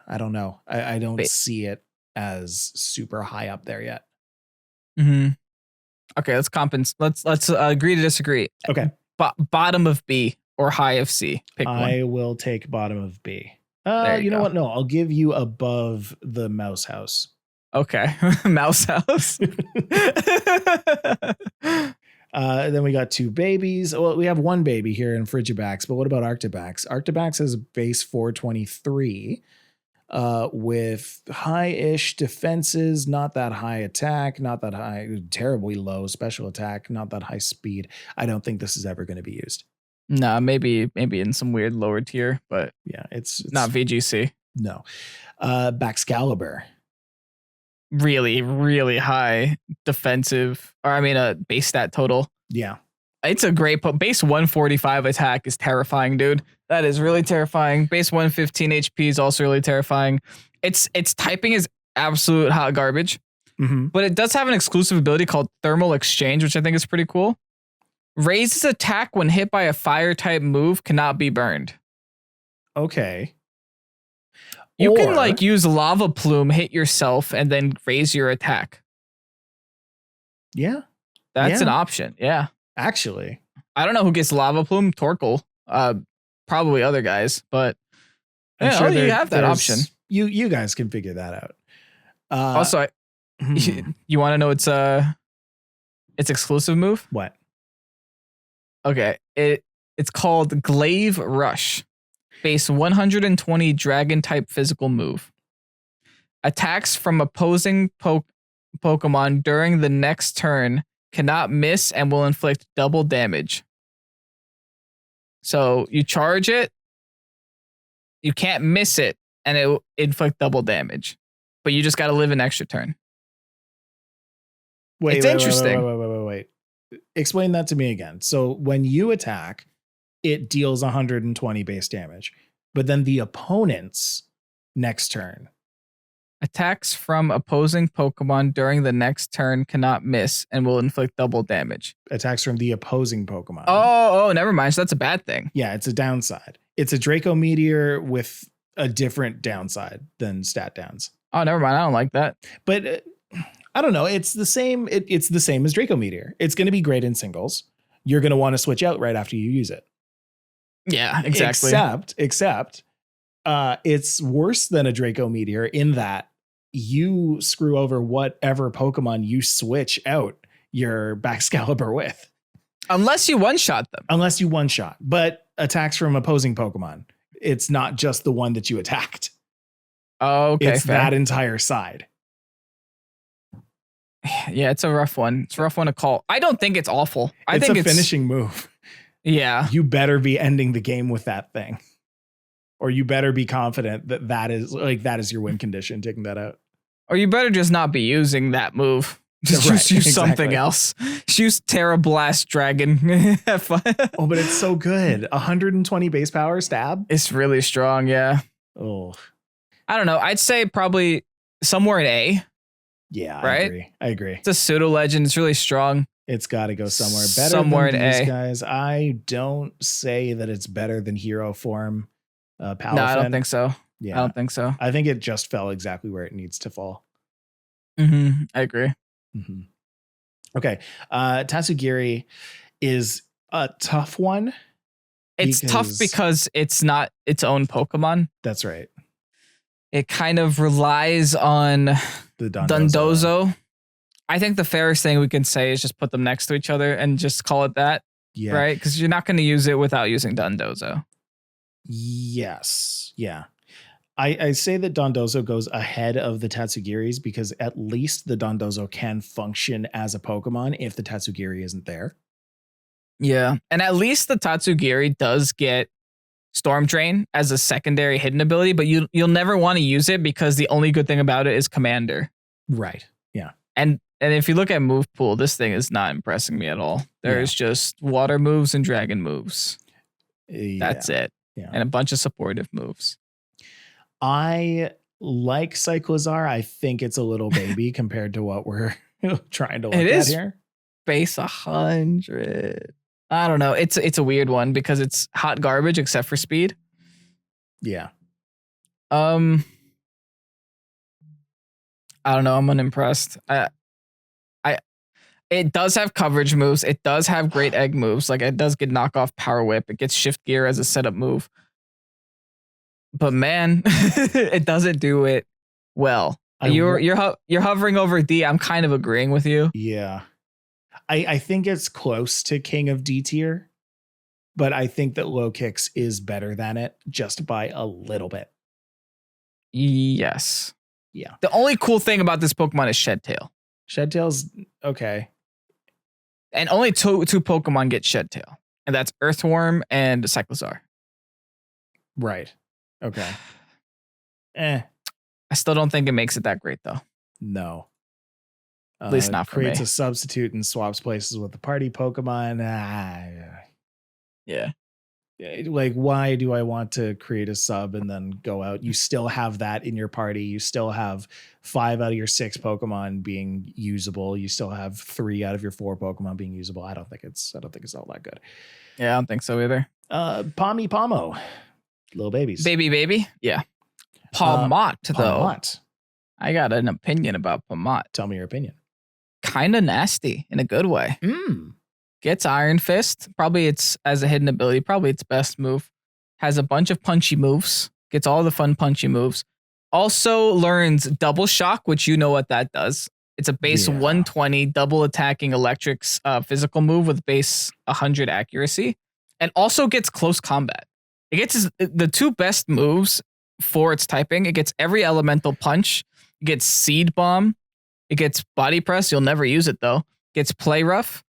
I don't know. I don't see it as super high up there yet. Mm-hmm. Okay, let's Let's agree to disagree. Okay. Bottom of B or high of C. Pick one. I will take bottom of B. You know what? No, I'll give you above the Mouse House. Okay. Mouse House. Then we got 2 babies. Well, we have 1 baby here in Frigibax, but what about Arctibax? Arctibax has base 423. With high-ish defenses, not that high attack, not that high, terribly low special attack, not that high speed. I don't think this is ever going to be used. Nah, maybe in some weird lower tier, but yeah, it's not VGC. No. Baxcalibur. Really, really high defensive, base stat total. Yeah. It's a great base 145 attack is terrifying, dude. That is really terrifying. Base 115 HP is also really terrifying. Its typing is absolute hot garbage, but it does have an exclusive ability called Thermal Exchange, which I think is pretty cool. Raises attack when hit by a fire type move, cannot be burned. Okay. You can use Lava Plume, hit yourself, and then raise your attack. Yeah. That's an option. Yeah. Actually, I don't know who gets Lava Plume. Torkoal. Probably other guys, but I'm yeah, sure you have that there's- option. You guys can figure that out. Also, you want to know its exclusive move? What? Okay, it's called Glaive Rush. Base 120 dragon type physical move. Attacks from opposing Pokemon during the next turn cannot miss and will inflict double damage. So you charge it, you can't miss it, and it will inflict double damage. But you just got to live an extra turn. Wait, It's interesting. Wait. Explain that to me again. So when you attack, it deals 120 base damage, but then the opponent's next turn. Attacks from opposing Pokemon during the next turn cannot miss and will inflict double damage. Attacks from the opposing Pokemon. Oh, never mind. So that's a bad thing. Yeah, it's a downside. It's a Draco Meteor with a different downside than stat downs. Oh, never mind. I don't like that. But I don't know. It's the same. It's the same as Draco Meteor. It's going to be great in singles. You're going to want to switch out right after you use it. Yeah, exactly. Except it's worse than a Draco Meteor in that you screw over whatever Pokemon you switch out your Baxcalibur with. Unless you one-shot them. Unless you one-shot. But attacks from opposing Pokemon. It's not just the one that you attacked. Oh, okay. It's fair. that entire side. Yeah, it's a rough one. It's a rough one to call. I don't think it's awful. I It's think a finishing move. Yeah. You better be ending the game with that thing. Or you better be confident that that is your win condition, taking that out. Or you better just not be using that move. Just Right, use something exactly. else. Just use Terra Blast Dragon. Have fun. Oh, but it's so good. 120 base power stab. It's really strong, yeah. Oh, I don't know. I'd say probably somewhere in A. yeah, Right? I agree. It's a pseudo-legend. It's really strong. It's got to go somewhere better Somewhere than in these A. guys. I don't say that it's better than Hero Form. Palafin. No, I don't think so. Yeah, I don't think so. I think it just fell exactly where it needs to fall. Mm-hmm. I agree. Mm-hmm. Okay, Tatsugiri is a tough one. It's tough because it's not its own Pokemon. That's right. It kind of relies on The Dondozo. I think the fairest thing we can say is just put them next to each other and just call it that, Yeah. right? Because you're not going to use it without using Dondozo. Yes. Yeah. I say that Dondozo goes ahead of the Tatsugiris because at least the Dondozo can function as a Pokemon if the Tatsugiri isn't there. Yeah. And at least the Tatsugiri does get Storm Drain as a secondary hidden ability, but you'll never want to use it because the only good thing about it is Commander. Right. Yeah. And if you look at move pool, this thing is not impressing me at all. There's just water moves and dragon moves. That's it. Yeah. And a bunch of supportive moves. I like Cyclizar. I think it's a little baby compared to what we're trying to look at here. Base 100. I don't know. It's a weird one because it's hot garbage except for speed. Yeah. I don't know. I'm unimpressed. It does have coverage moves. It does have great egg moves. Like it does get knockoff power whip. It gets shift gear as a setup move. But man, it doesn't do it well. You're hovering over D. I'm kind of agreeing with you. Yeah. I think it's close to King of D tier, but I think that Low Kicks is better than it just by a little bit. Yes. Yeah. The only cool thing about this Pokemon is Shed Tail. Shed Tail's okay. And only two Pokemon get Shed Tail. And that's Earthworm and Cyclizar. Right. Okay. I still don't think it makes it that great though. No. At least not for creates me. a substitute and swaps places with the party Pokemon. Yeah. Like, why do I want to create a sub and then go out? You still have that in your party. You still have 5 out of your 6 Pokemon being usable. You still have 3 out of your 4 Pokemon being usable. I don't think it's all that good. Yeah, I don't think so either. Pomo. Little babies. Baby. Yeah. Palmot, though. Palmot. I got an opinion about Palmot. Tell me your opinion. Kind of nasty in a good way. Gets Iron Fist. Probably it's as a hidden ability. Probably its best move. Has a bunch of punchy moves. Gets all the fun punchy moves. Also learns Double Shock, which you know what that does. It's a base 120 double attacking electric physical move with base 100 accuracy. And also gets Close Combat. It gets the two best moves for its typing. It gets every elemental punch. It gets Seed Bomb. It gets Body Press. You'll never use it though. It gets Play Rough.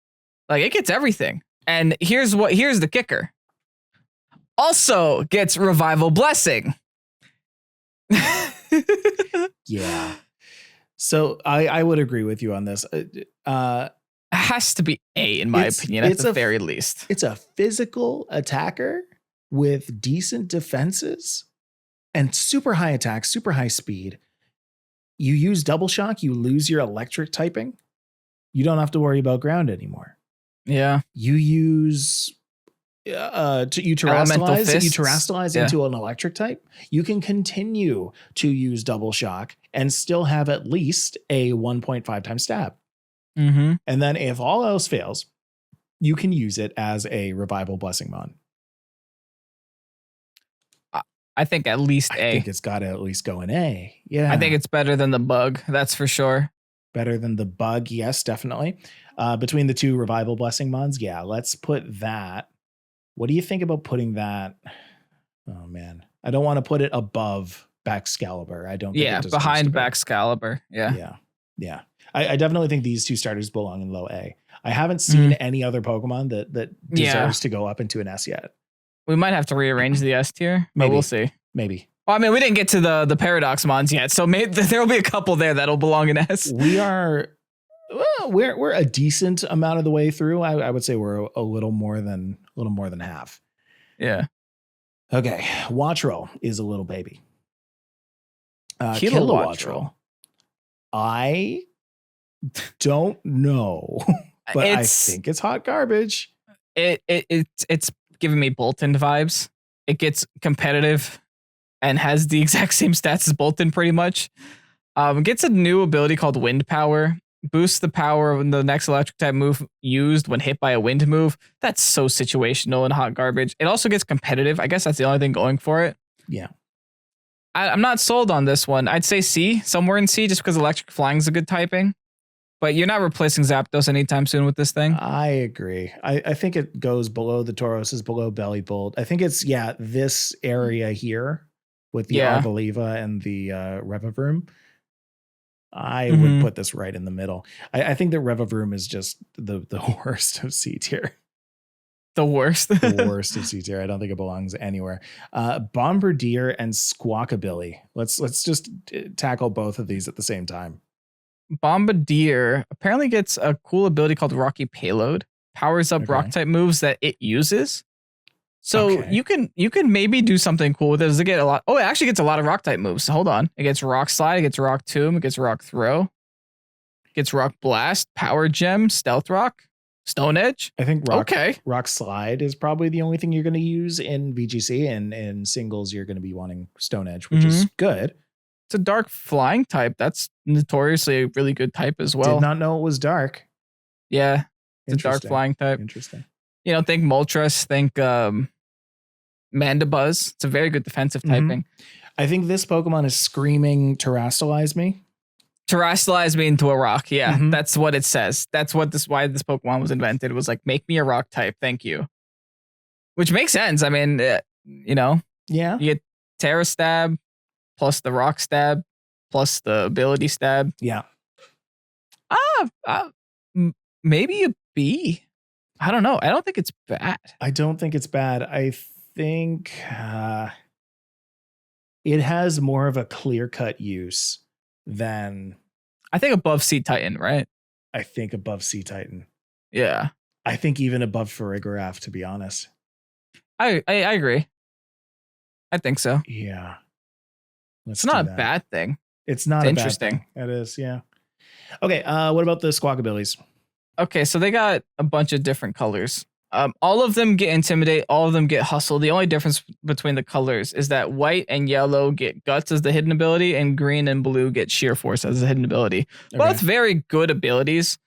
Like it gets everything. And here's the kicker. Also gets Revival Blessing. Yeah. So I would agree with you on this. It has to be A in my opinion, at the very least. It's a physical attacker with decent defenses and super high attack, super high speed. You use Double Shock, you lose your electric typing. You don't have to worry about ground anymore. Yeah. You use you terrestrialize into an electric type. You can continue to use Double Shock and still have at least a 1.5 times stab. Mm-hmm. And then if all else fails, you can use it as a Revival Blessing Mon. I think at least A. I think it's got to at least go in A. Yeah. I think it's better than the Bug. That's for sure. Better than the Bug. Yes, definitely. Between the two Revival Blessing Mons. Yeah. Let's put that. What do you think about putting that? Oh man. I don't want to put it above Baxcalibur. I don't think it behind Baxcalibur. Yeah. Yeah. I definitely think these two starters belong in low A. I haven't seen any other Pokemon that deserves to go up into an S yet. We might have to rearrange the S tier, but we'll see. Maybe. Well, I mean, we didn't get to the Paradox Mons yet, so there'll be a couple there that'll belong in S. We're a decent amount of the way through. I would say we're a little more than half. Yeah. Okay. Wattrel is a little baby. Kilowattrel. I don't know, but I think it's hot garbage. It's giving me Bolton vibes. It gets competitive and has the exact same stats as Bolton pretty much. Gets a new ability called Wind Power. Boosts the power of the next electric type move used when hit by a wind move. That's so situational and hot garbage. It also gets competitive. I guess that's the only thing going for it. Yeah. I'm not sold on this one. I'd say C, somewhere in C, just because electric flying is a good typing. But you're not replacing Zapdos anytime soon with this thing. I agree. I think it goes below the Tauros, is below Belly Bolt. I think it's, this area here with the Arvaliva and the Revavroom. I would put this right in the middle. I think that Revavroom is just the worst of C tier. The worst? The worst of C tier. I don't think it belongs anywhere. Bombardier and Squawkabilly. Let's just tackle both of these at the same time. Bombardier apparently gets a cool ability called Rocky Payload. Powers up rock type moves that it uses. So you can maybe do something cool with it. Does it get a lot? Oh, it actually gets a lot of rock type moves. Hold on. It gets Rock Slide, it gets Rock Tomb, it gets Rock Throw, it gets Rock Blast, Power Gem, Stealth Rock, Stone Edge. I think Rock Slide is probably the only thing you're going to use in VGC, and in singles you're going to be wanting Stone Edge, which is good. It's a dark flying type. That's notoriously a really good type as well. Did not know it was dark. Yeah. It's a dark flying type. Interesting. Think Moltres, think Mandibuzz. It's a very good defensive typing. I think this Pokemon is screaming terrestrialize me. Terrestrialize me into a rock. Yeah, that's what it says. That's why this Pokemon was invented. It was like, make me a rock type. Thank you. Which makes sense. I mean, Yeah. You get Terra Stab plus the Rock Stab plus the Ability Stab. Yeah. Maybe a B. I don't know. I don't think it's bad. I don't think it's bad. I think it has more of a clear-cut use than... I think above Sea Titan, right? I think above Sea Titan. Yeah. I think even above Farigiraf, to be honest. I agree. I think so. Yeah. It's not a bad thing. It's not interesting. Bad thing. It is, yeah. Okay, what about the Squawkabillies? Okay, so they got a bunch of different colors. All of them get Intimidate. All of them get Hustle. The only difference between the colors is that white and yellow get Guts as the hidden ability, and green and blue get Sheer Force as the hidden ability. Both very good abilities.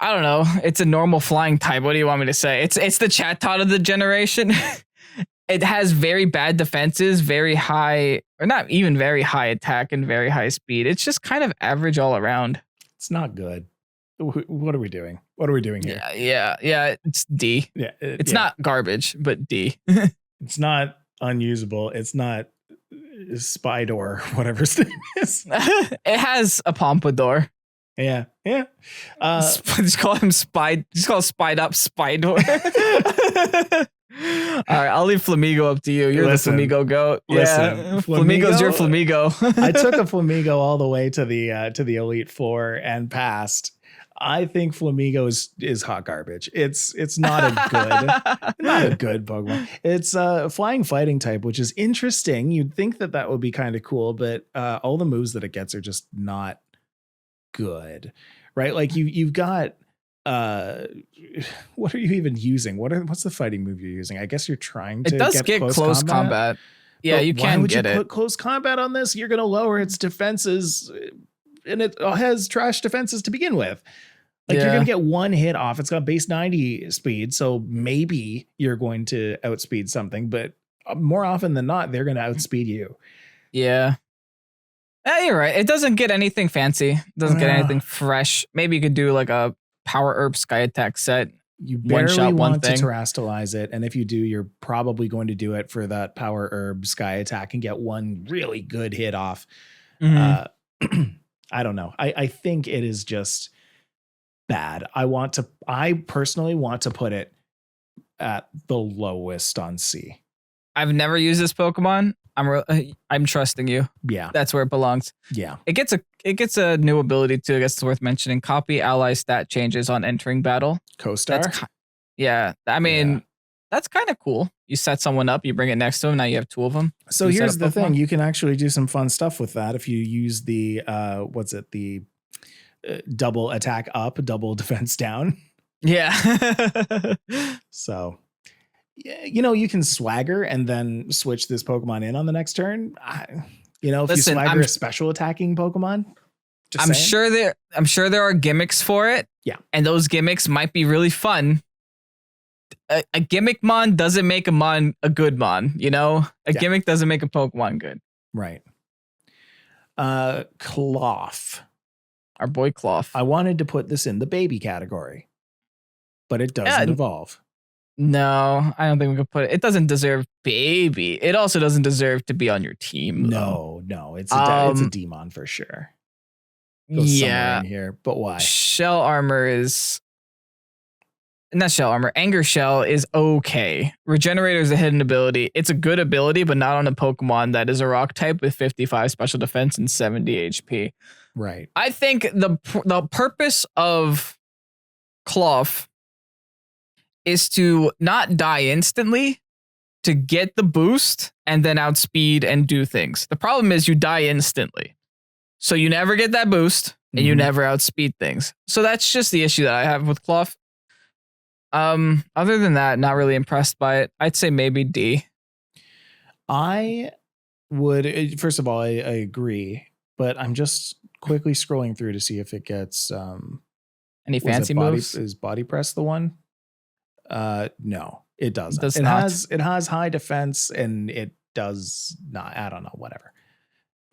I don't know. It's a normal flying type. What do you want me to say? It's the Chatot of the generation. It has very bad defenses, very high, or not even very high attack and very high speed. It's just kind of average all around. It's not good. What are we doing? What are we doing here? Yeah. It's D. Yeah, it's not garbage, but D. It's not unusable. It's not Spydor, whatever his name is. It has a pompadour. Yeah. Just call him Spy. Just call Spied Up Spydor. All right, I'll leave Flamigo up to you. You're the Flamigo goat. Yeah, Flamigo's your Flamigo. I took a Flamigo all the way to the Elite Four and passed. I think Flamigo is hot garbage. It's not a good Pokemon. It's a flying fighting type, which is interesting. You'd think that would be kind of cool, but all the moves that it gets are just not good, right? Like you've got what are you even using? What's the fighting move you're using? I guess you're trying to. It does get close combat. Yeah, but you can get it. Why would you put close combat on this? You're going to lower its defenses, and it has trash defenses to begin with. Like you're going to get one hit off. It's got base 90 speed, so maybe you're going to outspeed something, but more often than not, they're going to outspeed you. Yeah. You're right. It doesn't get anything fancy. It doesn't get anything fresh. Maybe you could do like a Power Herb Sky Attack set. You barely want to terrestrialize it, and if you do, you're probably going to do it for that Power Herb Sky Attack and get one really good hit off. I don't know. I think it is just bad. I personally want to put it at the lowest on C. I've never used this Pokemon. I'm trusting you. Yeah, that's where it belongs. Yeah, it gets a new ability too. I guess it's worth mentioning. Copy ally stat changes on entering battle. Co-star. I mean, that's kind of cool. You set someone up, you bring it next to them. Now you have two of them. So here's the thing: you can actually do some fun stuff with that if you use the the double attack up, double defense down. Yeah. So. You can swagger and then switch this Pokemon in on the next turn. If you swagger a special attacking Pokemon, I'm sure there are gimmicks for it. Yeah, and those gimmicks might be really fun. A gimmick mon doesn't make a mon a good mon. Gimmick doesn't make a Pokemon good. Right. Cloth. Our boy Cloth. I wanted to put this in the baby category, but it doesn't evolve. No, I don't think we could put it. It doesn't deserve baby. It also doesn't deserve to be on your team. No, it's a demon for sure. Goes somewhere in here, but why? Shell armor is not shell armor. Anger shell is okay. Regenerator is a hidden ability. It's a good ability, but not on a Pokemon that is a rock type with 55 special defense and 70 HP. Right. I think the purpose of Cloth is to not die instantly, to get the boost and then outspeed and do things. The problem is you die instantly. So you never get that boost and you never outspeed things. So that's just the issue that I have with Cloth. Other than that, not really impressed by it. I'd say maybe D. I would, first of all, I agree, but I'm just quickly scrolling through to see if it gets any fancy moves. Is body press the one? No, it doesn't. It has high defense and it does not. I don't know. Whatever.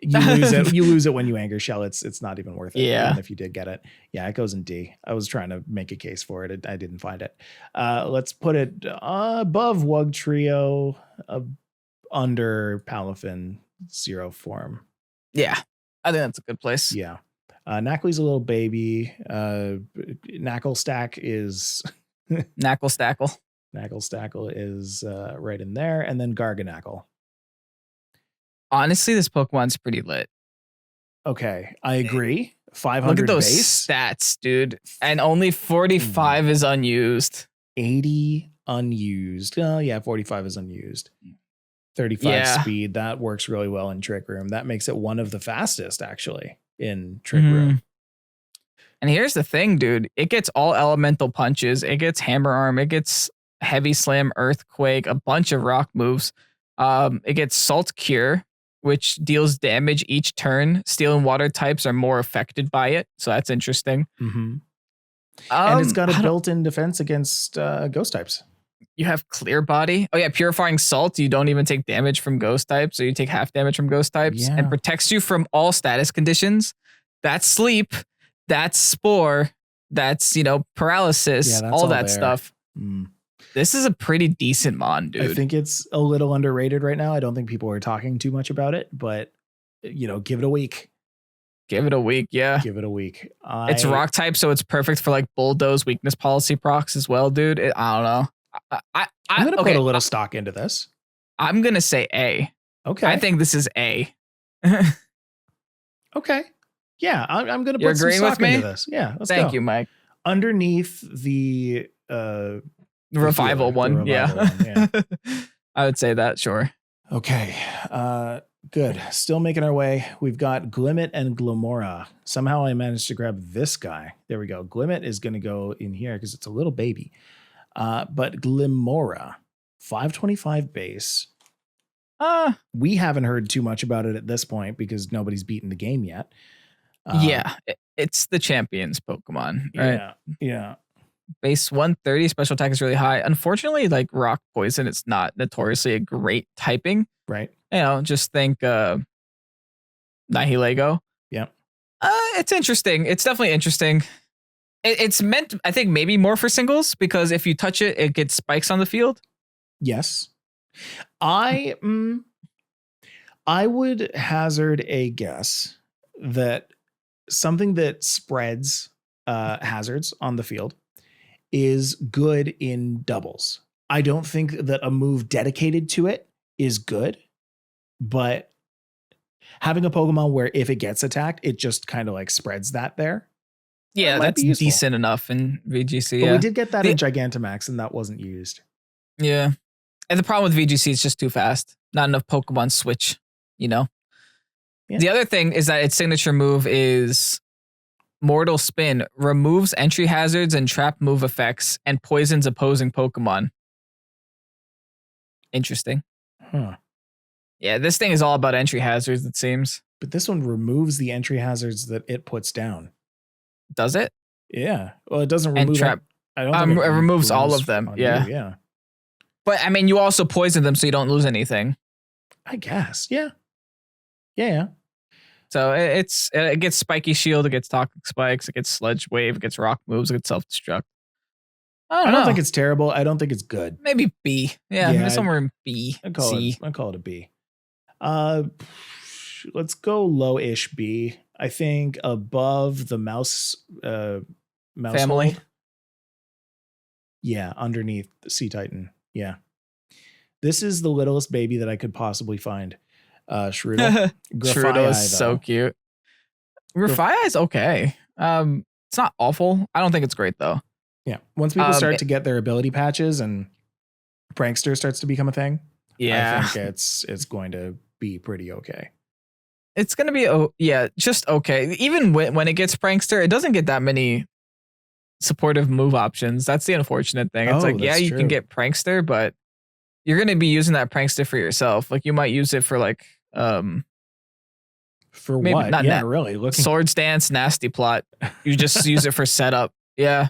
You lose it. You lose it when you anger shell. It's not even worth it. Yeah. Even if you did get it. Yeah, it goes in D. I was trying to make a case for it. I didn't find it. Let's put it above Wug Trio, under Palafin Zero Form. Yeah, I think that's a good place. Yeah. Knackley's a little baby. Knackle Stack is Knackle Stackle. Knackle Stackle is right in there, and then Garganackle. Honestly, this Pokemon's pretty lit. Okay, I agree. 500 Look at those base. stats, dude. And only 45 is unused. 80 unused. Oh, yeah, 45 is unused. 35 speed. That works really well in Trick Room. That makes it one of the fastest, actually, in Trick Room. And here's the thing, dude. It gets all elemental punches. It gets Hammer Arm. It gets Heavy Slam, Earthquake, a bunch of rock moves. It gets Salt Cure, which deals damage each turn. Steel and water types are more affected by it, so that's interesting. And it's got I a don't- built-in defense against ghost types. You have clear body. Oh yeah, purifying salt. You don't even take damage from ghost types, so you take half damage from ghost types, Yeah. and protects you from all status conditions. That's sleep. That's spore. That's paralysis. Yeah, that's all all that there. stuff. This is a pretty decent mon, dude. I think it's a little underrated right now. I don't think people are talking too much about it, but give it a week. Give it a week. Yeah. Give it a week. It's rock type, so it's perfect for like bulldoze weakness policy procs as well, dude. I don't know. I'm gonna put a little stock into this. I'm gonna say A. Okay. I think this is A. Okay. Yeah, I'm gonna You're put some agreeing with stock me? into this. Yeah, let's go. Thank you, Mike. Underneath the Revival healer, the one. revival one, Yeah. I would say that, sure. Okay. Good. Still making our way. We've got Glimmet and Glamora. Somehow I managed to grab this guy. There we go. Glimmet is going to go in here because it's a little baby. But Glamora, 525 base. We haven't heard too much about it at this point because nobody's beaten the game yet. Yeah. It's the champions Pokemon, right? Yeah. Base 130, special attack is really high. Unfortunately, like rock poison, it's not notoriously a great typing. Right. Just think Nihilego. Yeah. It's interesting. It's definitely interesting. It's meant, I think, maybe more for singles because if you touch it, it gets spikes on the field. Yes. I would hazard a guess that something that spreads hazards on the field is good in doubles. I don't think that a move dedicated to it is good, but having a Pokemon where if it gets attacked, it just kind of like spreads that there. Yeah, that's decent enough in VGC. But we did get that in Gigantamax and that wasn't used. Yeah. And the problem with VGC is just too fast. Not enough Pokemon switch, Yeah. The other thing is that its signature move is Mortal Spin, removes entry hazards and trap move effects and poisons opposing Pokemon. Interesting. Huh. Yeah, this thing is all about entry hazards, it seems. But this one removes the entry hazards that it puts down. Does it? Yeah. Well, it doesn't remove And trap. I don't think It removes all of them. Yeah. Yeah. But I mean, you also poison them so you don't lose anything. I guess. Yeah. Yeah. So it gets spiky shield, it gets toxic spikes, it gets sludge wave, it gets rock moves, it gets self destruct. I don't think it's terrible. I don't think it's good. Maybe B. Yeah, maybe somewhere in B. I call it a B. Let's go low-ish B. I think above the mouse family. Yeah, underneath the Sea Titan. Yeah. This is the littlest baby that I could possibly find. Shroodle. Shroodle is so cute. Grafaiai is okay. It's not awful. I don't think it's great though. Yeah. Once people start to get their ability patches and Prankster starts to become a thing, I think it's going to be pretty okay. It's going to be just okay. Even when it gets Prankster, it doesn't get that many supportive move options. That's the unfortunate thing. It's you can get Prankster, but you're going to be using that Prankster for yourself. Like you might use it for like for maybe what? Not really. Swords Dance, Nasty Plot. You just use it for setup. Yeah.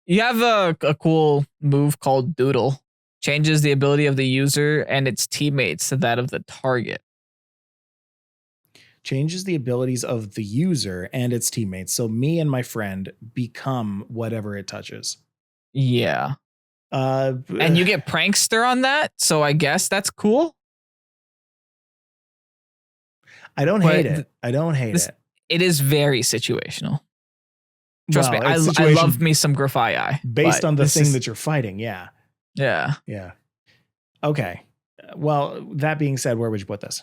You have a cool move called Doodle. Changes the ability of the user and its teammates to that of the target. Changes the abilities of the user and its teammates. So me and my friend become whatever it touches. Yeah. And you get Prankster on that, so I guess that's cool. I don't hate it. It is very situational. Trust me, I love me some Grafaiai. Based on the thing that you're fighting, yeah. Yeah. Yeah. Okay. Well, that being said, where would you put this?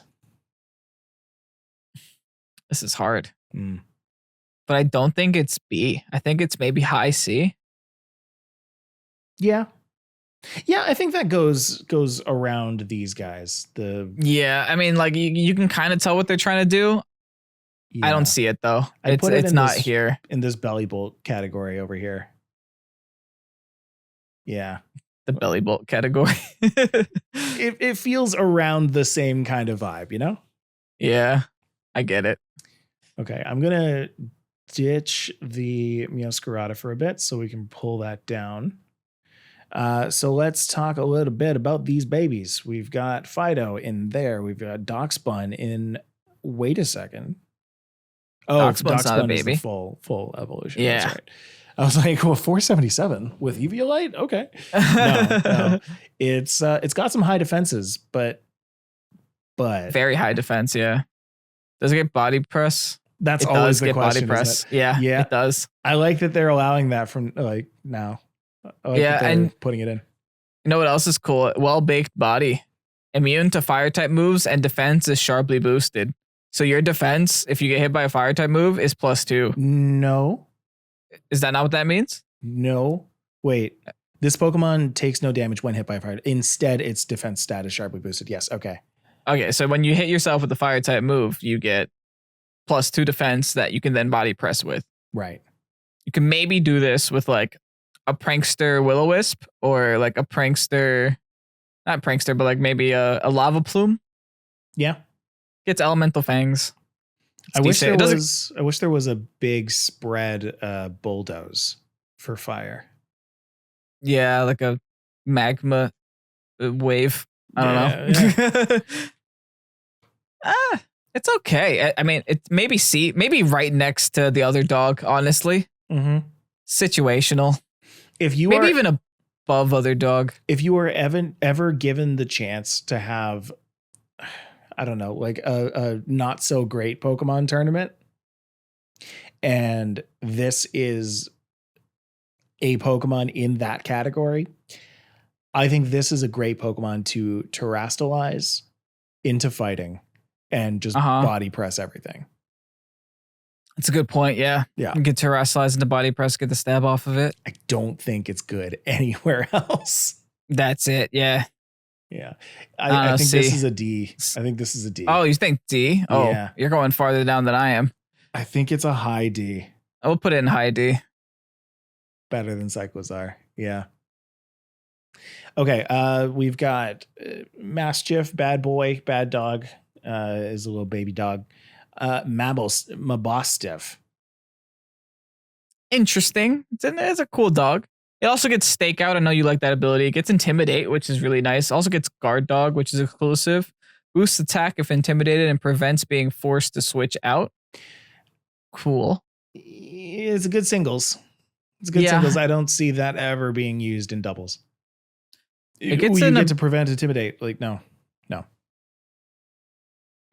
This is hard. But I don't think it's B. I think it's maybe high C. Yeah. Yeah, I think that goes around these guys. I mean, like you can kind of tell what they're trying to do. Yeah. I don't see it though. It's not here in this belly bolt category over here. Yeah, the belly bolt category. it feels around the same kind of vibe, Yeah, I get it. Okay, I'm gonna ditch the Meowscarada for a bit so we can pull that down. So let's talk a little bit about these babies. We've got Fido in there. We've got Darkspun in. Wait a second. Oh, Darkspun's not a Darkspun is the baby. full evolution. Yeah. That's right. I was like, well, 477 with Eviolite? Okay. No. It's got some high defenses, but Very high defense, yeah. Does it get body press? that's It always does the get question. body Isn't press. it? Yeah, Yeah. it does. I like that they're allowing that from like now. I like Yeah, that they're and- putting it in. You know what else is cool? Well-baked body. Immune to fire type moves and defense is sharply boosted. So your defense, if you get hit by a fire type move, is +2. No. Is that not what that means? No. Wait. This Pokemon takes no damage when hit by a fire. Instead, its defense stat is sharply boosted. Yes. Okay. Okay, so when you hit yourself with the fire type move, you get +2 defense that you can then body press with. Right. You can maybe do this with like a prankster Will-O-Wisp or like a prankster, not prankster, but like maybe a lava plume. Yeah. Gets elemental fangs. I wish decent. there was a big spread bulldoze for fire. Yeah, like a magma wave. I don't know. It's okay. I mean, it's maybe right next to the other dog, honestly. Mm-hmm. Situational. If you Maybe are even above other dog. if you were ever given the chance to have, I don't know, like a not so great Pokemon tournament, and this is a Pokemon in that category, I think this is a great Pokemon to terrastalize into fighting and just body press everything. That's a good point. Yeah. Yeah. You get terrestrialized into body press, get the stab off of it. I don't think it's good anywhere else. That's it. Yeah. Yeah. I think C. this is a D. I think this is a D. Oh, you think D? Oh, Yeah. You're going farther down than I am. I think it's a high D. I will put it in high D. Better than Cyclozar. Yeah. Okay. We've got Mastiff, bad boy, bad dog, is a little baby dog. Mabostiff. Interesting. It's a cool dog. It also gets Stakeout. I know you like that ability. It gets Intimidate, which is really nice. Also gets Guard Dog, which is exclusive. Boosts attack if intimidated and prevents being forced to switch out. Cool. It's a good singles. It's good singles. I don't see that ever being used in doubles. It gets you get to prevent intimidate. Like, no.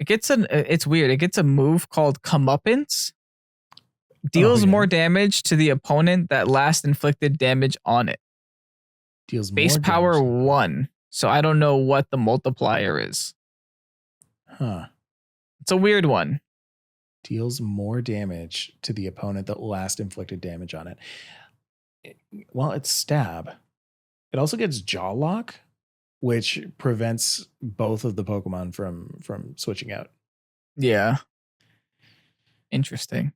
It's weird. It gets a move called Comeuppance. Deals more damage to the opponent that last inflicted damage on it. Deals base more power damage. 1. So I don't know what the multiplier is. Huh. It's a weird one. Deals more damage to the opponent that last inflicted damage on it. Well, it's stab. It also gets jaw lock, which prevents both of the Pokemon from switching out. Yeah. Interesting.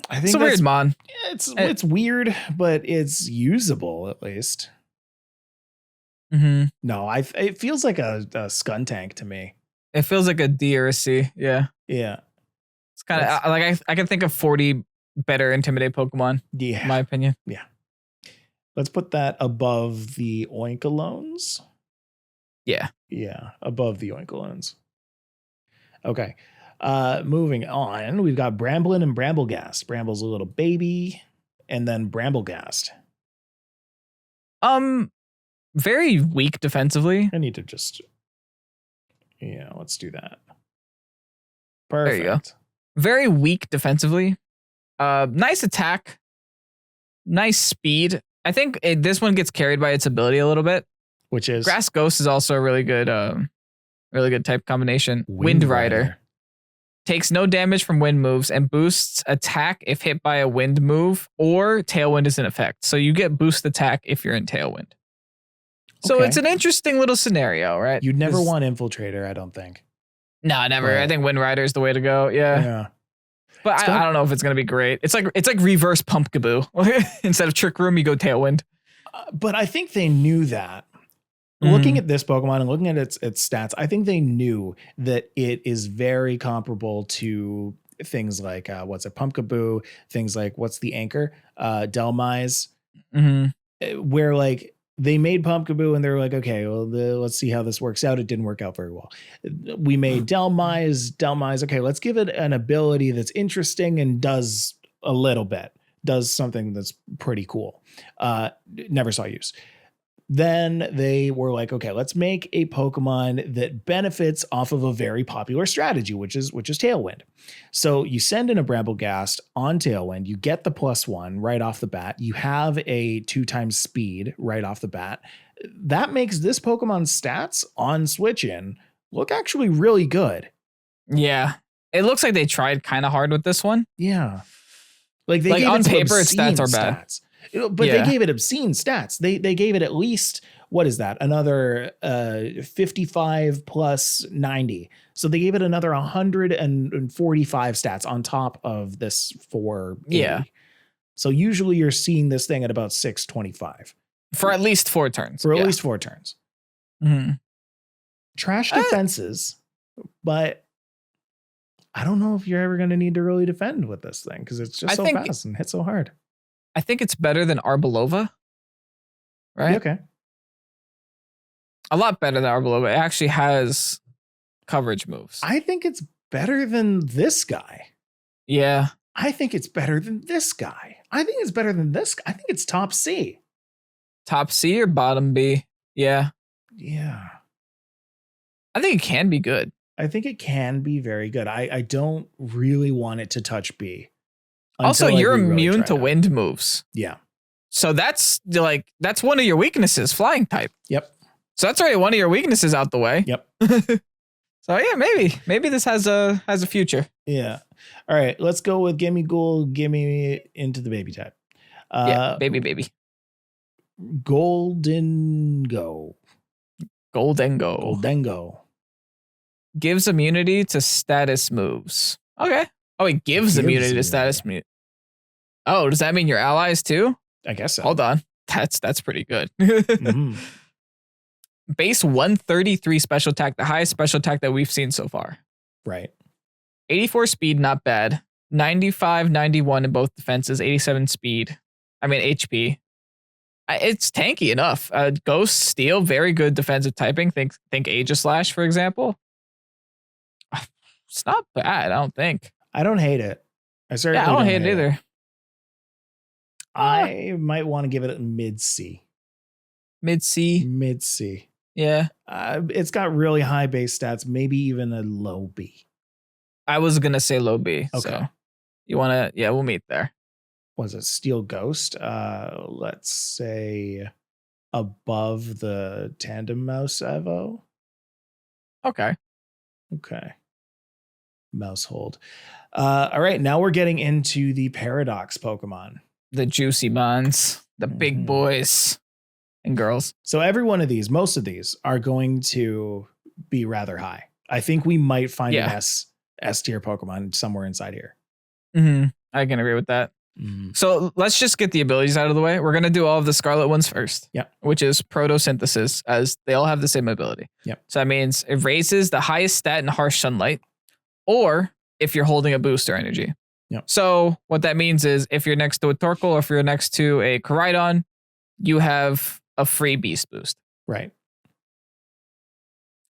I think It's a weird mon. It's weird, but it's usable at least. Mm-hmm. No, it feels like a Skuntank to me. It feels like a D or a C. Yeah. Yeah. It's kind of like I can think of 40 better Intimidate Pokemon, Yeah. in my opinion. Yeah. Let's put that above the Oinkolones. Yeah. Yeah, above the Oinkolones. Okay. Moving on, we've got Bramblin and Bramblegast. Bramble's a little baby, and then Bramblegast. Very weak defensively. I need to just, let's do that. Perfect. There you go. Very weak defensively. Nice attack. Nice speed. I think this one gets carried by its ability a little bit. Which is Grass Ghost is also a really good type combination. Wind Rider. Takes no damage from wind moves and boosts attack if hit by a wind move or Tailwind is in effect. So you get boost attack if you're in Tailwind. So Okay. it's an interesting little scenario, right? You'd never want Infiltrator, I don't think. No, never. Right. I think Wind Rider is the way to go. Yeah. But I don't know if it's gonna be great. It's like reverse Pumpkaboo. Instead of Trick Room, you go Tailwind. But I think they knew that. Looking at this Pokemon and looking at its stats, I think they knew that it is very comparable to things like what's a Pumpkaboo, things like what's the anchor, Delmise, where like they made Pumpkaboo and they're like, okay, well, let's see how this works out. It didn't work out very well. We made Delmise. Okay, let's give it an ability that's interesting and does a little bit, does something that's pretty cool. Never saw use. Then they were like, okay, let's make a Pokemon that benefits off of a very popular strategy, which is Tailwind. So you send in a Bramblegast on Tailwind, you get the +1 right off the bat. You have a 2x speed right off the bat. That makes this Pokemon's stats on Switch In look actually really good. Yeah. It looks like they tried kind of hard with this one. Yeah. Like they like gave on it paper, its stats are bad. Stats. But they gave it obscene stats. They gave it at least, what is that? Another 55 plus 90. So they gave it another 145 stats on top of this 480. Yeah. So usually you're seeing this thing at about 625. For at least 4 turns. For at least 4 turns. Mm-hmm. Trash defenses, but I don't know if you're ever going to need to really defend with this thing because it's just so fast and hits so hard. I think it's better than Arbulova, right? Okay. A lot better than Arbulova. It actually has coverage moves. I think it's better than this guy. Yeah. I think it's better than this guy. I think it's better than this guy. I think it's top C. Top C or bottom B? Yeah. Yeah. I think it can be good. I think it can be very good. I don't really want it to touch B. Also, you're immune to wind moves. Yeah. So that's one of your weaknesses, flying type. Yep. So that's already one of your weaknesses out the way. Yep. So yeah, maybe this has a future. Yeah. All right, let's go with Gimme Ghoul, Gimme into the baby type. Yeah, baby. Goldengo. Gives immunity to status moves. Okay. Oh, it gives immunity to status moves. Oh, does that mean your allies too? I guess so. Hold on. That's pretty good. Mm-hmm. Base 133 special attack, the highest special attack that we've seen so far. Right. 84 speed, not bad. 95, 91 in both defenses, 87 speed. I mean, HP. It's tanky enough. Ghost, Steel, very good defensive typing. Think Aegislash, for example. It's not bad, I don't think. I don't hate it. I don't hate it either. I might want to give it a mid-C. Mid-C? Mid-C. Yeah. It's got really high base stats, maybe even a low B. I was going to say low B. Okay. So you want to, we'll meet there. Was it Steel Ghost? Let's say above the Tandem Mouse Evo. Okay. Mouse hold. All right, now we're getting into the Paradox Pokemon. The juicy mons, the big boys and girls. So every one of these, most of these are going to be rather high. I think we might find an S tier Pokemon somewhere inside here. Mm-hmm. I can agree with that. So let's just get the abilities out of the way. We're going to do all of the Scarlet ones first. Yep. Which is Protosynthesis, as they all have the same ability. Yep. So that means it raises the highest stat in Harsh Sunlight, or if you're holding a booster energy. Yep. So what that means is if you're next to a Torkoal or if you're next to a Koraidon, you have a free beast boost. Right.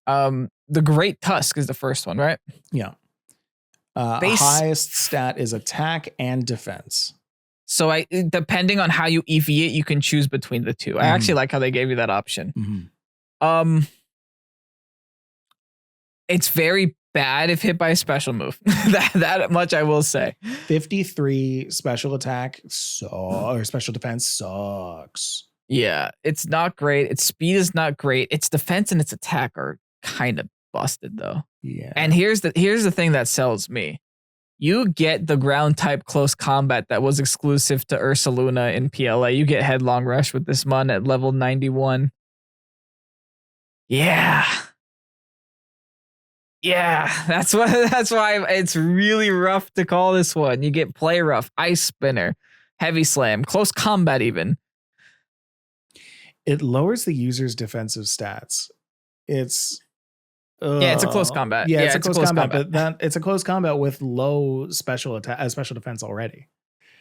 The Great Tusk is the first one, right? Yeah. Highest stat is attack and defense. So depending on how you EV it, you can choose between the two. I actually like how they gave you that option. It's very bad if hit by a special move. that much I will say. 53 special attack or special defense sucks. Yeah, it's not great. Its speed is not great. Its defense and its attack are kind of busted though. Yeah. And here's the thing that sells me. You get the ground type close combat that was exclusive to Ursaluna in PLA. You get Headlong Rush with this mon at level 91. Yeah, that's why it's really rough to call this one. You get Play Rough, Ice Spinner, Heavy Slam, close combat even. It lowers the user's defensive stats. It's Yeah, it's a close combat. Yeah, it's a close combat, but it's a close combat with low special defense already.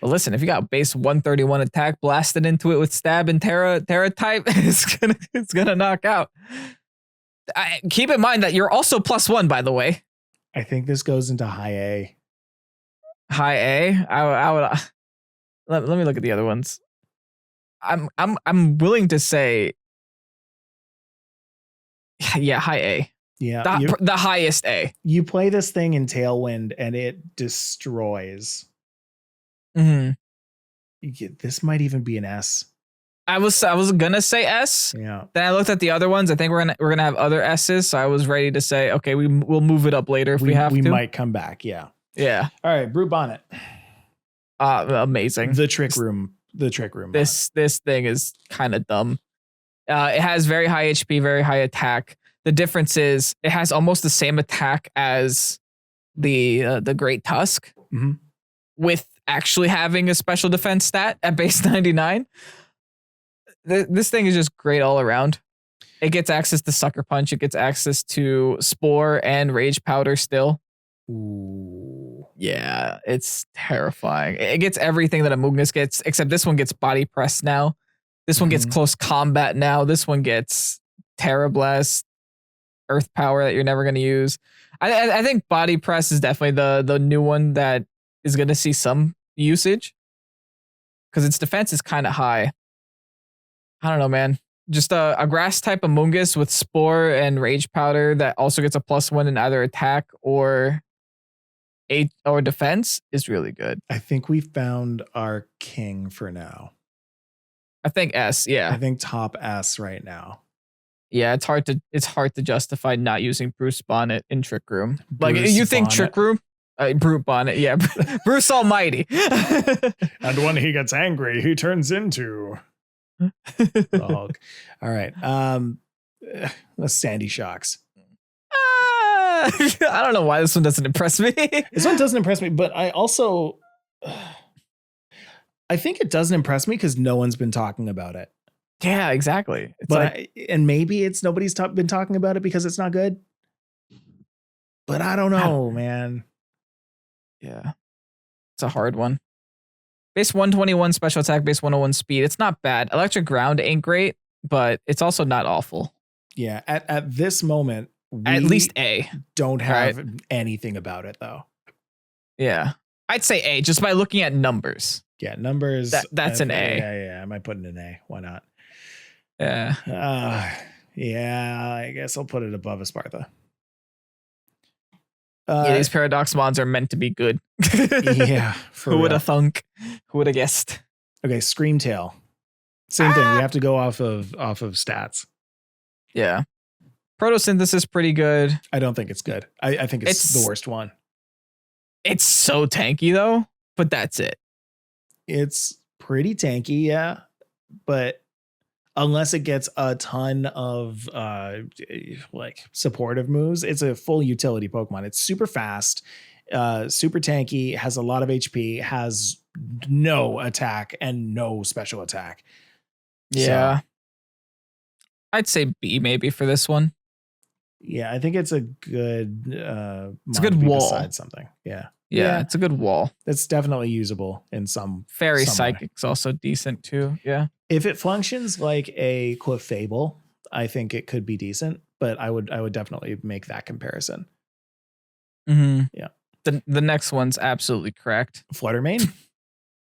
But listen, if you got base 131 attack blasted into it with stab and terra type, it's gonna knock out. Keep in mind that you're also +1, by the way. I think this goes into high A. High A. I would. Let me look at the other ones. I'm willing to say, yeah, high A. Yeah, the highest A. You play this thing in Tailwind and it destroys. This might even be an S. I was gonna say S. Yeah. Then I looked at the other ones. I think we're gonna have other S's. So I was ready to say, okay, we'll move it up later if we have to. We might come back. Yeah. Yeah. All right, Brute Bonnet. Amazing. The trick room. This thing is kind of dumb. It has very high HP, very high attack. The difference is it has almost the same attack as the Great Tusk, with actually having a special defense stat at base 99. This thing is just great all around. It gets access to Sucker Punch. It gets access to Spore and Rage Powder still. Ooh. Yeah, it's terrifying. It gets everything that a Amoonguss gets, except this one gets Body Press now. This one gets Close Combat now. This one gets Terra Blast, Earth Power that you're never going to use. I think Body Press is definitely the new one that is going to see some usage, because its defense is kind of high. I don't know, man. Just a grass type Amoonguss with Spore and Rage Powder that also gets a +1 in either attack or defense is really good. I think we found our king for now. I think S, yeah. I think top S right now. Yeah, it's hard to justify not using Bruce Bonnet in Trick Room. Like, you think Trick Room? Brute Bonnet, yeah. Bruce Almighty. And when he gets angry, he turns into dog. All right. Sandy Shocks. I don't know why this one doesn't impress me. This one doesn't impress me, but I also I think it doesn't impress me because no one's been talking about it. Yeah, exactly. It's and maybe it's nobody's been talking about it because it's not good. But I don't know, man. Yeah. It's a hard one. Base 121 special attack, base 101 speed. It's not bad. Electric Ground ain't great, but it's also not awful. Yeah, at this moment, we at least A. Don't have anything about it though. Yeah. I'd say A just by looking at numbers. Yeah, numbers. That's an A. Yeah. I might put in an A. Why not? Yeah. Yeah, I guess I'll put it above Esparta. These Paradox Mons are meant to be good. Yeah. Who would have thunk? Who would have guessed? Okay, Screamtail. Same thing. We have to go off of stats. Yeah. Photosynthesis pretty good. I don't think it's good. I think it's the worst one. It's so tanky though, but that's it. It's pretty tanky, yeah. But unless it gets a ton of like supportive moves, it's a full utility Pokemon. It's super fast, super tanky, has a lot of HP, has no attack and no special attack. Yeah. So, I'd say B maybe for this one. Yeah, I think it's a good it's a good wall. Beside something. Yeah, it's a good wall. It's definitely usable in some Fairy some Psychic's way. also decent too. Yeah. If it functions like a Clefable, I think it could be decent, but I would definitely make that comparison. Mm-hmm. Yeah. The next one's absolutely correct. Fluttermane?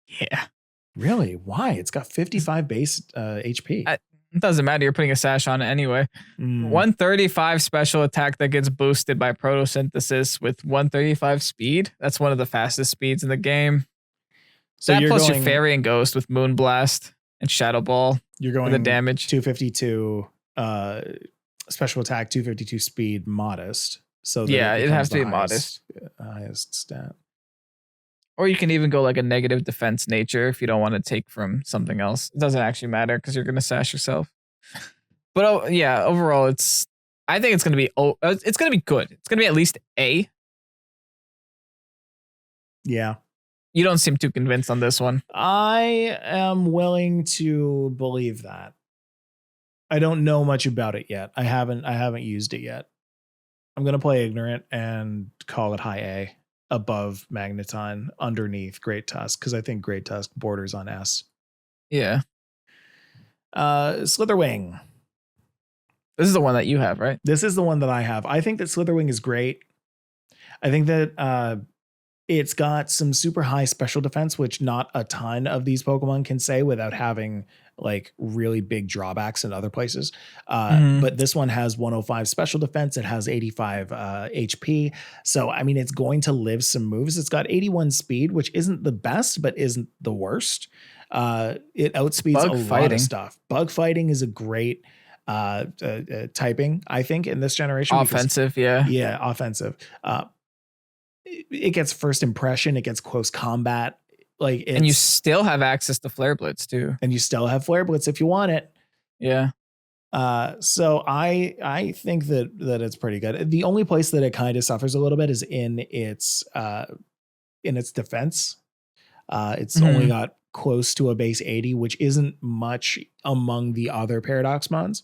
Yeah. Really? Why? It's got 55 base HP. It doesn't matter. You're putting a sash on it anyway. 135 special attack that gets boosted by photosynthesis with 135 speed. That's one of the fastest speeds in the game. So that plus your Fairy and Ghost with Moonblast and Shadow Ball. You're going the damage. 252 special attack, 252 speed, modest. So yeah, it has to be modest. Highest stat. Or you can even go like a negative defense nature if you don't want to take from something else. It doesn't actually matter because you're going to sash yourself. But yeah, overall, I think it's going to be it's going to be good. It's going to be at least A. Yeah. You don't seem too convinced on this one. I am willing to believe that. I don't know much about it yet. I haven't used it yet. I'm going to play Ignorant and call it high A, above Magneton, underneath Great Tusk, because I think Great Tusk borders on S. Yeah. Slitherwing. This is the one that you have, right? This is the one that I have. I think that Slitherwing is great. I think that it's got some super high special defense, which not a ton of these Pokemon can say without having like really big drawbacks in other places. But this one has 105 special defense. It has 85 HP. So, I mean, it's going to live some moves. It's got 81 speed, which isn't the best, but isn't the worst. It outspeeds a lot of stuff. Bug fighting is a great typing, I think, in this generation. Offensive, yeah. Yeah, offensive. It gets first impression. It gets close combat. And you still have access to Flare Blitz too. And you still have Flare Blitz if you want it. Yeah. So I think that it's pretty good. The only place that it kind of suffers a little bit is in its defense. It's only got close to a base 80, which isn't much among the other Paradox mons.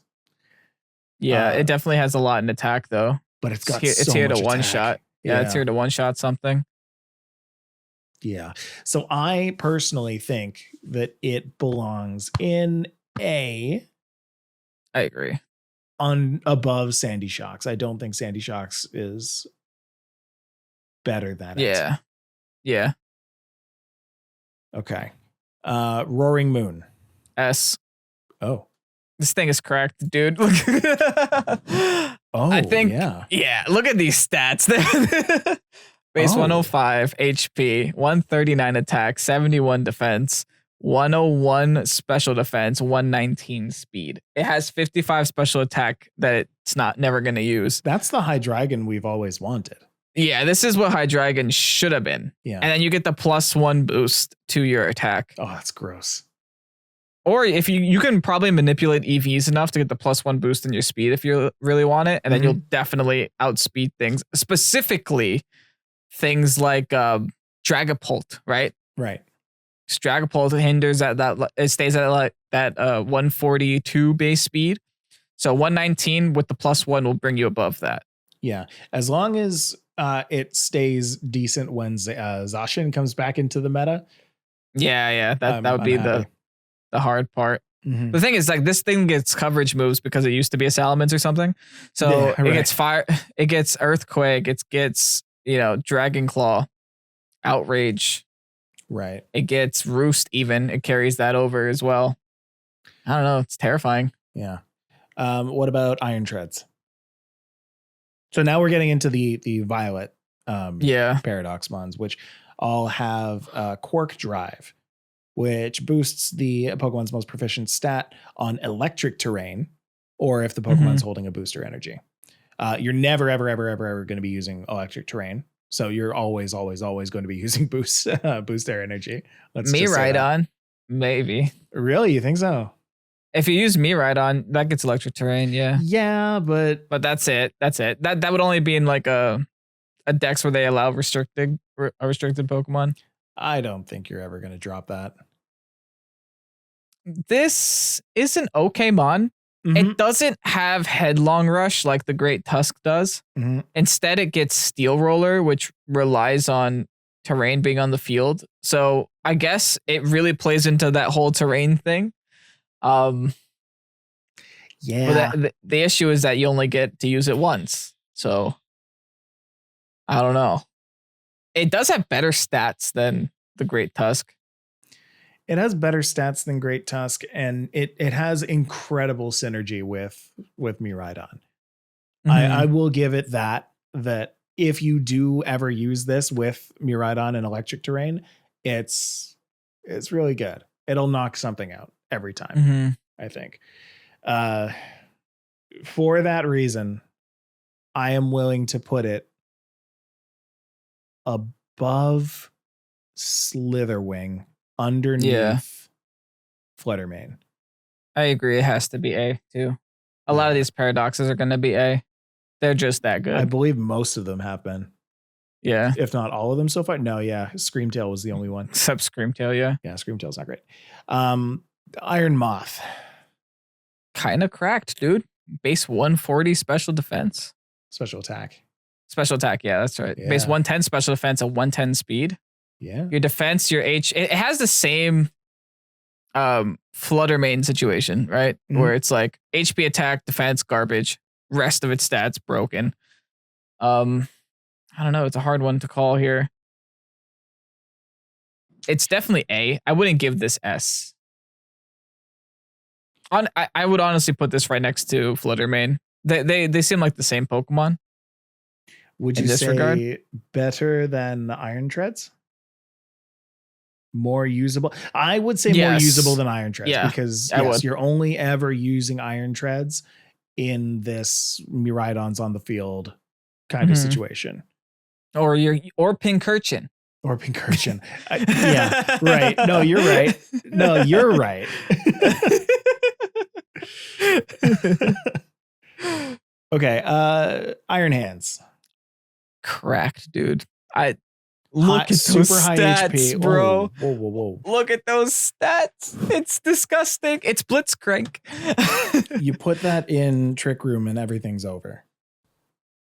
Yeah, it definitely has a lot in attack though. But it's got it's so here much to one attack. shot. Yeah, it's here to one shot something. Yeah. So I personally think that it belongs in A. I agree. Above Sandy Shocks. I don't think Sandy Shocks is better than it. Yeah. Yeah. Okay. Roaring Moon. S. Oh. This thing is cracked, dude. Look. I think. Yeah. Look at these stats. Base 105 HP, 139 attack, 71 defense, 101 special defense, 119 speed. It has 55 special attack that it's never going to use. That's the Hydreigon we've always wanted. Yeah, this is what Hydreigon should have been. Yeah. And then you get the +1 boost to your attack. Oh, that's gross. Or if you can probably manipulate EVs enough to get the +1 boost in your speed if you really want it, and then you'll definitely outspeed things. Specifically, things like Dragapult, right? Right. Dragapult hinders that it stays at like that 142 base speed. So 119 with the +1 will bring you above that. Yeah, as long as it stays decent when Zacian comes back into the meta. Yeah, that would be the hard part. The thing is, like, this thing gets coverage moves because it used to be a Salamence or something. So it gets fire, it gets Earthquake, it gets Dragon Claw, Outrage. Right. It gets Roost even. It carries that over as well. I don't know. It's terrifying. Yeah. What about Iron Treads? So now we're getting into the Violet Paradox mons, which all have Quark Drive, which boosts the Pokemon's most proficient stat on electric terrain, or if the Pokemon's holding a booster energy. You're never, ever, ever, ever, ever going to be using electric terrain. So you're always, always, always going to be using booster energy. Miraidon, maybe. Really? You think so? If you use Miraidon, that gets electric terrain, yeah. Yeah, but that's it. That would only be in like a dex where they allow a restricted Pokemon. I don't think you're ever going to drop that. This is an okay mon. It doesn't have Headlong Rush like the Great Tusk does. Instead, it gets Steel Roller, which relies on terrain being on the field. So I guess it really plays into that whole terrain thing. Yeah. But the issue is that you only get to use it once. So I don't know. It does have better stats than the Great Tusk. It has better stats than Great Tusk, and it has incredible synergy with Miraidon. I will give it that if you do ever use this with Miraidon and electric terrain, it's really good. It'll knock something out every time, I think. For that reason, I am willing to put it above Slitherwing, underneath Fluttermane. I agree. It has to be A too. A lot of these paradoxes are going to be A. They're just that good. I believe most of them have been. Yeah. If not all of them so far. No, yeah. Screamtail was the only one. Except Screamtail, yeah. Yeah, Screamtail's not great. Iron Moth. Kind of cracked, dude. Base 140 special defense. Special attack. Special attack, yeah, that's right. Yeah. Base 110 special defense, a 110 speed. Yeah. Your defense, your H, it has the same Flutter main situation, right? Mhm. Where it's like HP attack, defense, garbage. Rest of its stats broken. I don't know. It's a hard one to call here. It's definitely A. I wouldn't give this S. I would honestly put this right next to Flutter main. They seem like the same Pokemon. Would in you this say regard? better than Iron Treads? More usable? I would say more Yes. usable than Iron Treads Yeah, because I yes, would. you're only ever using Iron Treads in this Miraidons on the field kind of Mhm. situation. Or Pincurchin. Or Pincurchin. Yeah, right. No, you're right. No, you're right. Okay, Iron Hands. Cracked, dude. Look at those super high stats, HP. bro. Oh, whoa. Look at those stats. It's disgusting. It's Blitzcrank. You put that in Trick Room and everything's over.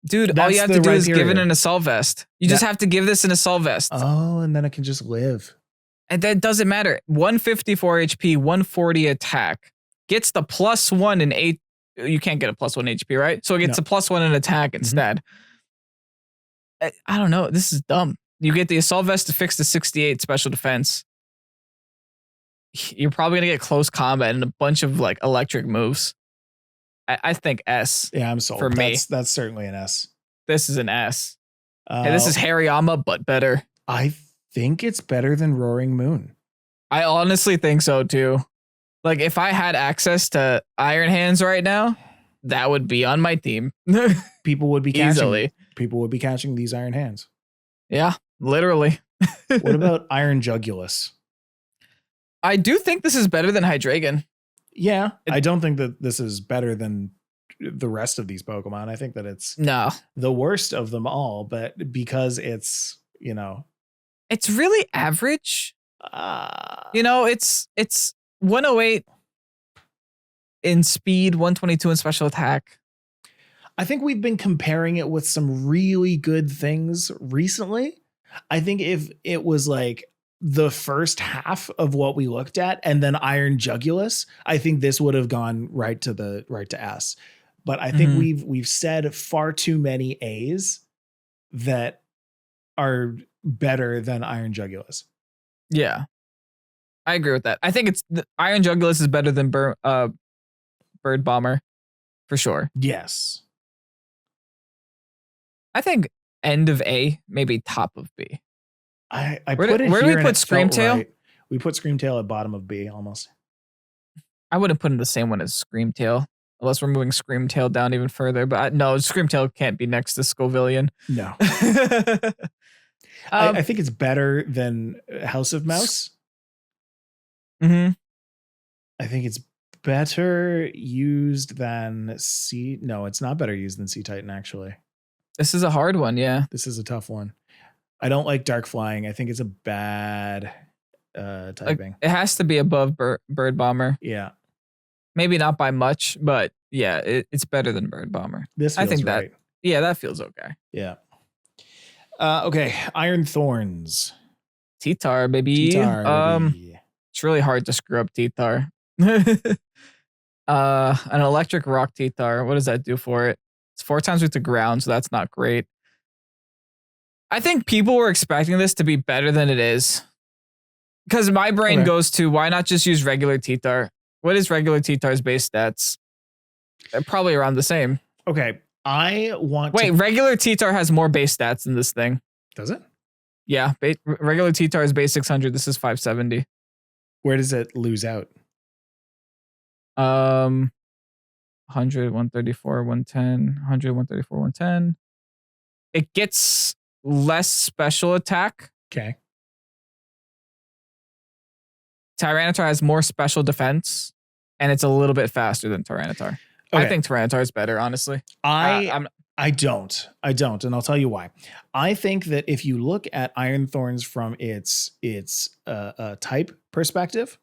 Dude, all That's you have the to do right is give it period. an assault vest. You just have to give this an assault vest. Oh, and then it can just live. And that doesn't matter. 154 HP, 140 attack. Gets the +1 in 8. You can't get a +1 HP, right? So it gets No. a +1 in attack instead. I don't know. This is dumb. You get the assault vest to fix the 68 special defense. You're probably going to get close combat and a bunch of like electric moves. I think S. Yeah, I'm sold. For me. That's certainly an S. This is an S. Hey, this is Hariyama, but better. I think it's better than Roaring Moon. I honestly think so too. Like if I had access to Iron Hands right now, that would be on my team. People would be catching. Easily. People would be catching these Iron Hands. Yeah, literally. What about Iron Jugulus? I do think this is better than Hydreigon. Yeah, I don't think that this is better than the rest of these Pokemon. I think that it's No. the worst of them all, but because it's, It's really average. uh, It's 108 in speed, 122 in special attack. I think we've been comparing it with some really good things recently. I think if it was like the first half of what we looked at and then Iron Jugulus, I think this would have gone right to S. But I think we've said far too many A's that are better than Iron Jugulus. Yeah. I agree with that. I think Iron Jugulus is better than Bird Bomber for sure. Yes. I think end of A, maybe top of B. I Where put do- it where do here we and put it felt Screamtail? right. We put Screamtail at bottom of B almost. I wouldn't put in the same one as Screamtail, unless we're moving Screamtail down even further. But no, Screamtail can't be next to Scovillian. No. I think it's better than House of Mouse. Mhm. I think it's better used than Sea. No, it's not better used than Sea Titan, actually. This is a hard one, yeah. This is a tough one. I don't like Dark Flying. I think it's a bad typing. It has to be above Bird Bomber. Yeah. Maybe not by much, but yeah, it's better than Bird Bomber. This I feels think right. that feels okay. Yeah. Okay. Iron Thorns. T-Tar, baby. T-Tar, baby. It's really hard to screw up T-Tar. An electric rock T-Tar. What does that do for it? It's 4 times with the ground, so that's not great. I think people were expecting this to be better than it is. Because my brain goes to, why not just use regular T-Tar? What is regular T-Tar's base stats? They're probably around the same. Okay. I want Wait, regular T-Tar has more base stats than this thing. Does it? Yeah, regular T-Tar is base 600. This is 570. Where does it lose out? 100, 134, 110, 100, 134, 110. It gets less special attack. Okay. Tyranitar has more special defense, and it's a little bit faster than Tyranitar. Okay. I think Tyranitar is better, honestly. I don't, and I'll tell you why. I think that if you look at Iron Thorns from its type perspective,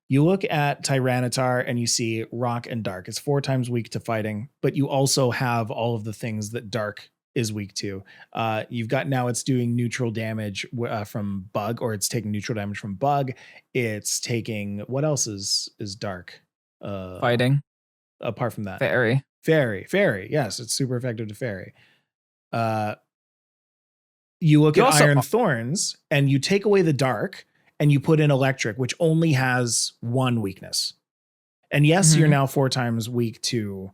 You look at Tyranitar and you see rock and dark. It's 4 times weak to fighting, but you also have all of the things that dark is weak to. You've got now it's doing neutral damage from bug, or it's taking neutral damage from bug. It's taking, what else is dark? Fighting. Apart from that. Fairy. Yes, it's super effective to fairy. You look at Iron Thorns and you take away the dark and you put in electric, which only has 1 weakness. And yes, you're now 4 times weak to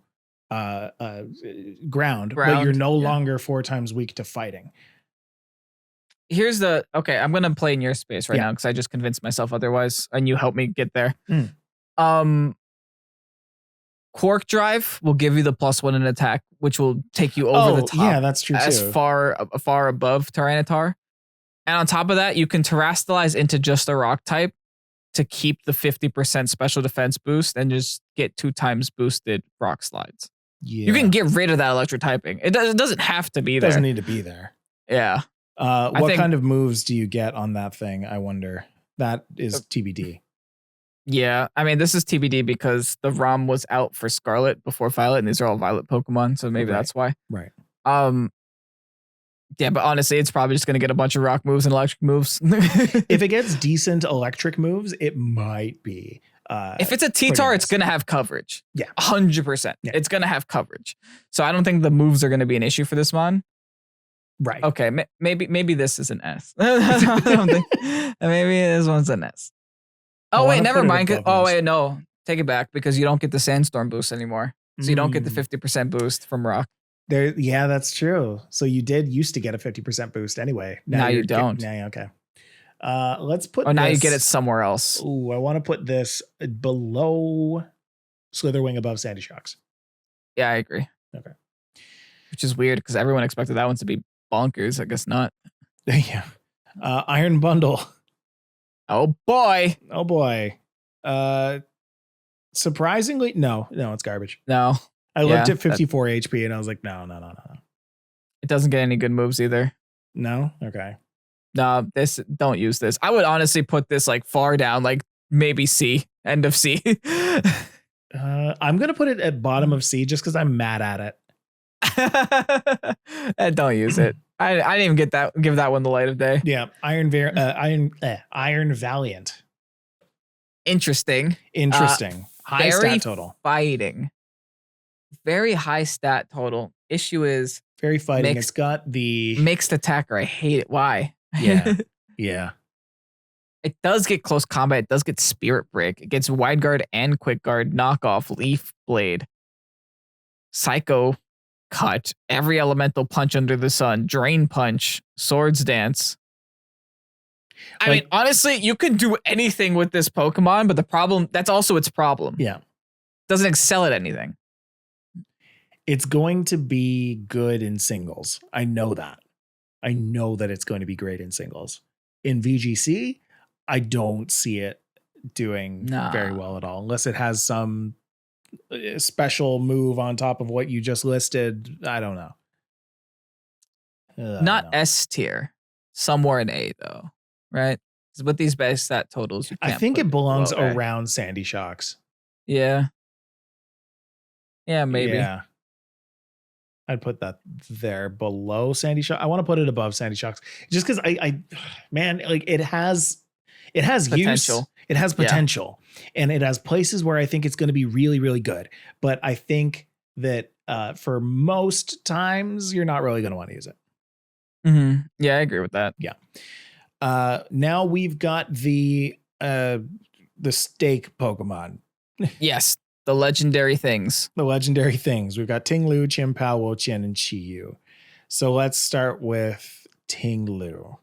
ground, but you're no longer 4 times weak to fighting. Here's okay, I'm going to play in your space right now because I just convinced myself otherwise, and you helped me get there. Quark Drive will give you the +1 in attack, which will take you over the top. Yeah, that's true as too. far above Tyranitar. And on top of that, you can terrestrialize into just a rock type to keep the 50% special defense boost and just get 2 times boosted rock slides. Yeah. You can get rid of that electric typing. It doesn't have to be there. It doesn't need to be there. Yeah. What kind of moves do you get on that thing? I wonder. That is TBD. Yeah, I mean, this is TBD because the ROM was out for Scarlet before Violet, and these are all Violet Pokemon, so maybe that's why. Right. Yeah, but honestly, it's probably just going to get a bunch of rock moves and electric moves. If it gets decent electric moves, it might be. If it's a T-Tar, it's going to have coverage. Yeah. 100%. Yeah. It's going to have coverage. So I don't think the moves are going to be an issue for this mon. Right. Okay, maybe this is an S. I don't think. Maybe this one's an S. Oh, wait, never mind. Oh, wait, no. Take it back because you don't get the Sandstorm boost anymore. So you don't get the 50% boost from rock. Yeah, that's true. So you used to get a 50% boost anyway. Now you don't. Okay. Let's put now you get it somewhere else. Ooh, I want to put this below Slitherwing, above Sandy Shocks. Yeah, I agree. Okay. Which is weird because everyone expected that one to be bonkers. I guess not. Yeah. Iron Bundle. Oh boy. Surprisingly, no, it's garbage. No. I looked at 54 HP and I was like, no. It doesn't get any good moves either. No? Okay. No, don't use this. I would honestly put this like far down, like maybe C, end of C. I'm going to put it at bottom of C just because I'm mad at it. Don't use it. I didn't even give that one the light of day. Yeah. Iron Valiant. Interesting. High stat total. Fighting. Very high stat total. Issue is very fighting. It's got the mixed attacker. I hate it. Why? Yeah. Yeah. It does get close combat. It does get Spirit Break. It gets Wide Guard and Quick Guard, Knockoff, Leaf Blade, Psycho Cut, every elemental punch under the sun, Drain Punch, Swords Dance. I mean, honestly, you can do anything with this Pokemon, but the problem, that's also its problem. Yeah. Doesn't excel at anything. It's going to be good in singles. I know that it's going to be great in singles. In VGC, I don't see it doing very well at all, unless it has some special move on top of what you just listed. I don't know. Not S tier, somewhere in A though, right? Because with these base stat totals, I think it belongs around Sandy Shocks. Yeah. Yeah, maybe. Yeah. I'd put that there below Sandy Shock. I want to put it above Sandy Shocks just because it has potential. Use. It has potential, and it has places where I think it's going to be really, really good. But I think that for most times, you're not really going to want to use it. Mm-hmm. Yeah, I agree with that. Yeah. Now we've got the stake Pokemon. Yes. The legendary things. We've got Ting-Lu, Chien-Pao, Wo-Chien, and Chi-Yu. So let's start with Ting-Lu.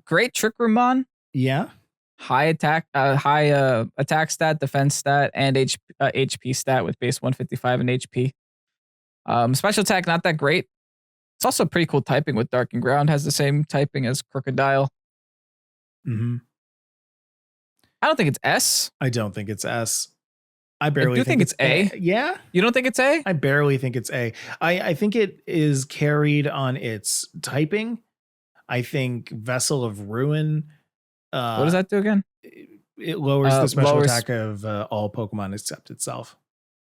Great Trick Room mon. Yeah. High attack stat, defense stat, and HP stat with base 155 and HP. Special attack, not that great. It's also pretty cool typing with Dark and Ground. Has the same typing as Crocodile. Mm-hmm. I don't think it's S. I don't think it's S. I barely think it's A. Yeah. You don't think it's A? I barely think it's A. I think it is carried on its typing. I think Vessel of Ruin. What does that do again? It lowers the special lowers- attack of all Pokemon except itself.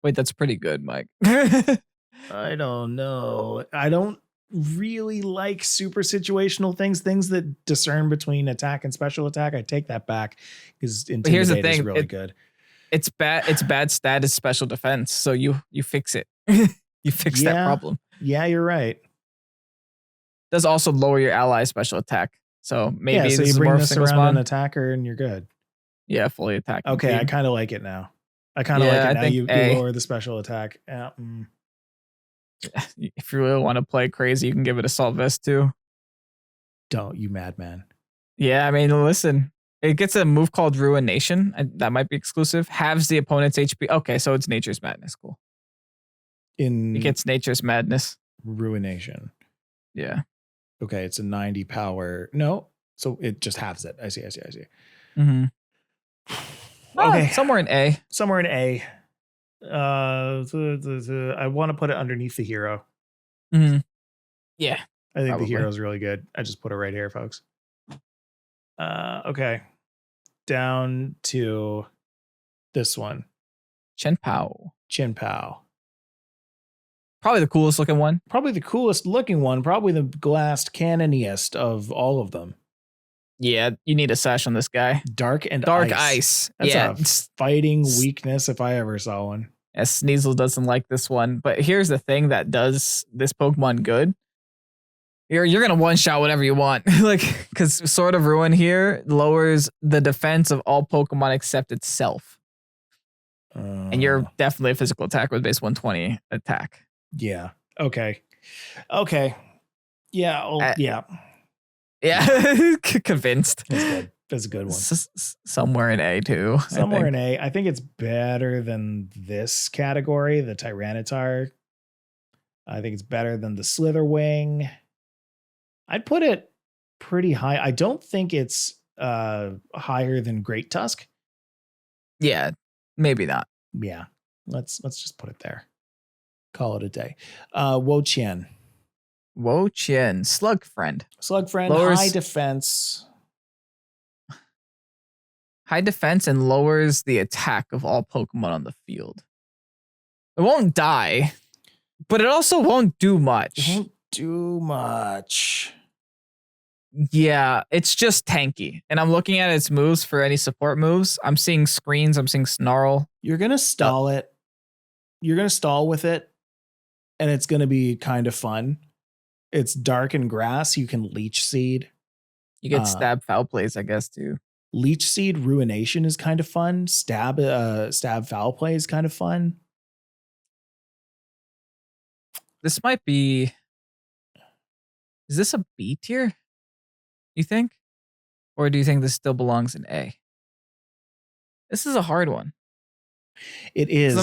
Wait, that's pretty good, Mike. I don't know. I don't really like super situational things that discern between attack and special attack. I take that back because But here's the Intimidate is thing, really good. It's bad stat is special defense, so you fix it. You fix that Yeah. problem. Yeah, you're right. Does also lower your ally special attack. So maybe Yeah, so this you is bring more this single around spawn. an attacker and you're good. Yeah, fully attacking. Okay, I team. kind of like it now. I kind of Yeah, like I it now. think You A. lower the special attack. If you really want to play crazy, you can give it Assault Vest too. Don't, you madman. Yeah, I mean, listen, it gets a move called Ruination. That might be exclusive. Halves the opponent's HP. Okay, so it's Nature's Madness. Cool. In It gets Nature's Madness. Ruination. Yeah. Okay, it's a 90 power. No, so it just halves it. I see. Mm-hmm. Okay, Somewhere in A. somewhere in A. I want to put it underneath the hero. Mm-hmm. Yeah. I think Probably. the hero is really good. I just put it right here, folks. Okay. Down to this one. Chen Pao. Chin Pao. Probably the coolest looking one. Probably the coolest looking one. Probably the glassed cannoniest of all of them. Yeah, you need a sash on this guy. Dark Ice. That's yeah. a fighting weakness if I ever saw one. Sneasel doesn't like this one. But here's the thing that does this Pokemon good. You're gonna one shot whatever you want. Like, because Sword of Ruin here lowers the defense of all Pokemon except itself. And you're definitely a physical attack with base 120 attack. Yeah. Okay. Yeah. Yeah. Yeah. Convinced. That's good. That's a good one. Somewhere in A too. Somewhere in A. I think it's better than this category, the Tyranitar. I think it's better than the Slitherwing. I'd put it pretty high. I don't think it's higher than Great Tusk. Yeah, maybe not. Yeah. Let's just put it there. Call it a day. Wo Qian. Wo Qian, Slug Friend. Slug Friend, Lowers- high defense. High defense and lowers the attack of all Pokemon on the field. It won't die, but it also won't do much. Won't do much. Yeah, it's just tanky. And I'm looking at its moves for any support moves. I'm seeing screens. I'm seeing Snarl. You're going to stall it. You're going to stall with it, and it's going to be kind of fun. It's dark and grass. You can Leech Seed. You get stab foul plays, I guess, too. Leech Seed Ruination is kind of fun. Stab foul play is kind of fun. This might be... Is this a B tier? You think? Or do you think this still belongs in A? This is a hard one. It is.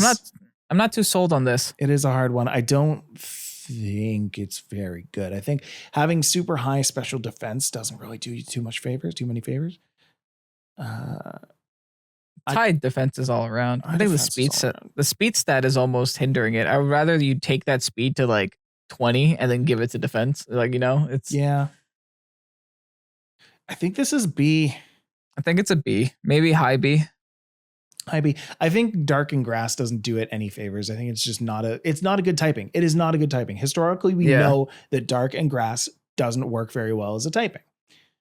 I'm not too sold on this. It is a hard one. I don't think it's very good. I think having super high special defense doesn't really do you too many favors. Tied defenses all around. I think the speed stat is almost hindering it. I would rather you take that speed to like 20 and then give it to defense. Like, it's Yeah. I think this is B. I think it's a B, maybe high B. High B. I think Dark and Grass doesn't do it any favors. I think it's just not a good typing. It is not a good typing. Historically, we know that Dark and Grass doesn't work very well as a typing.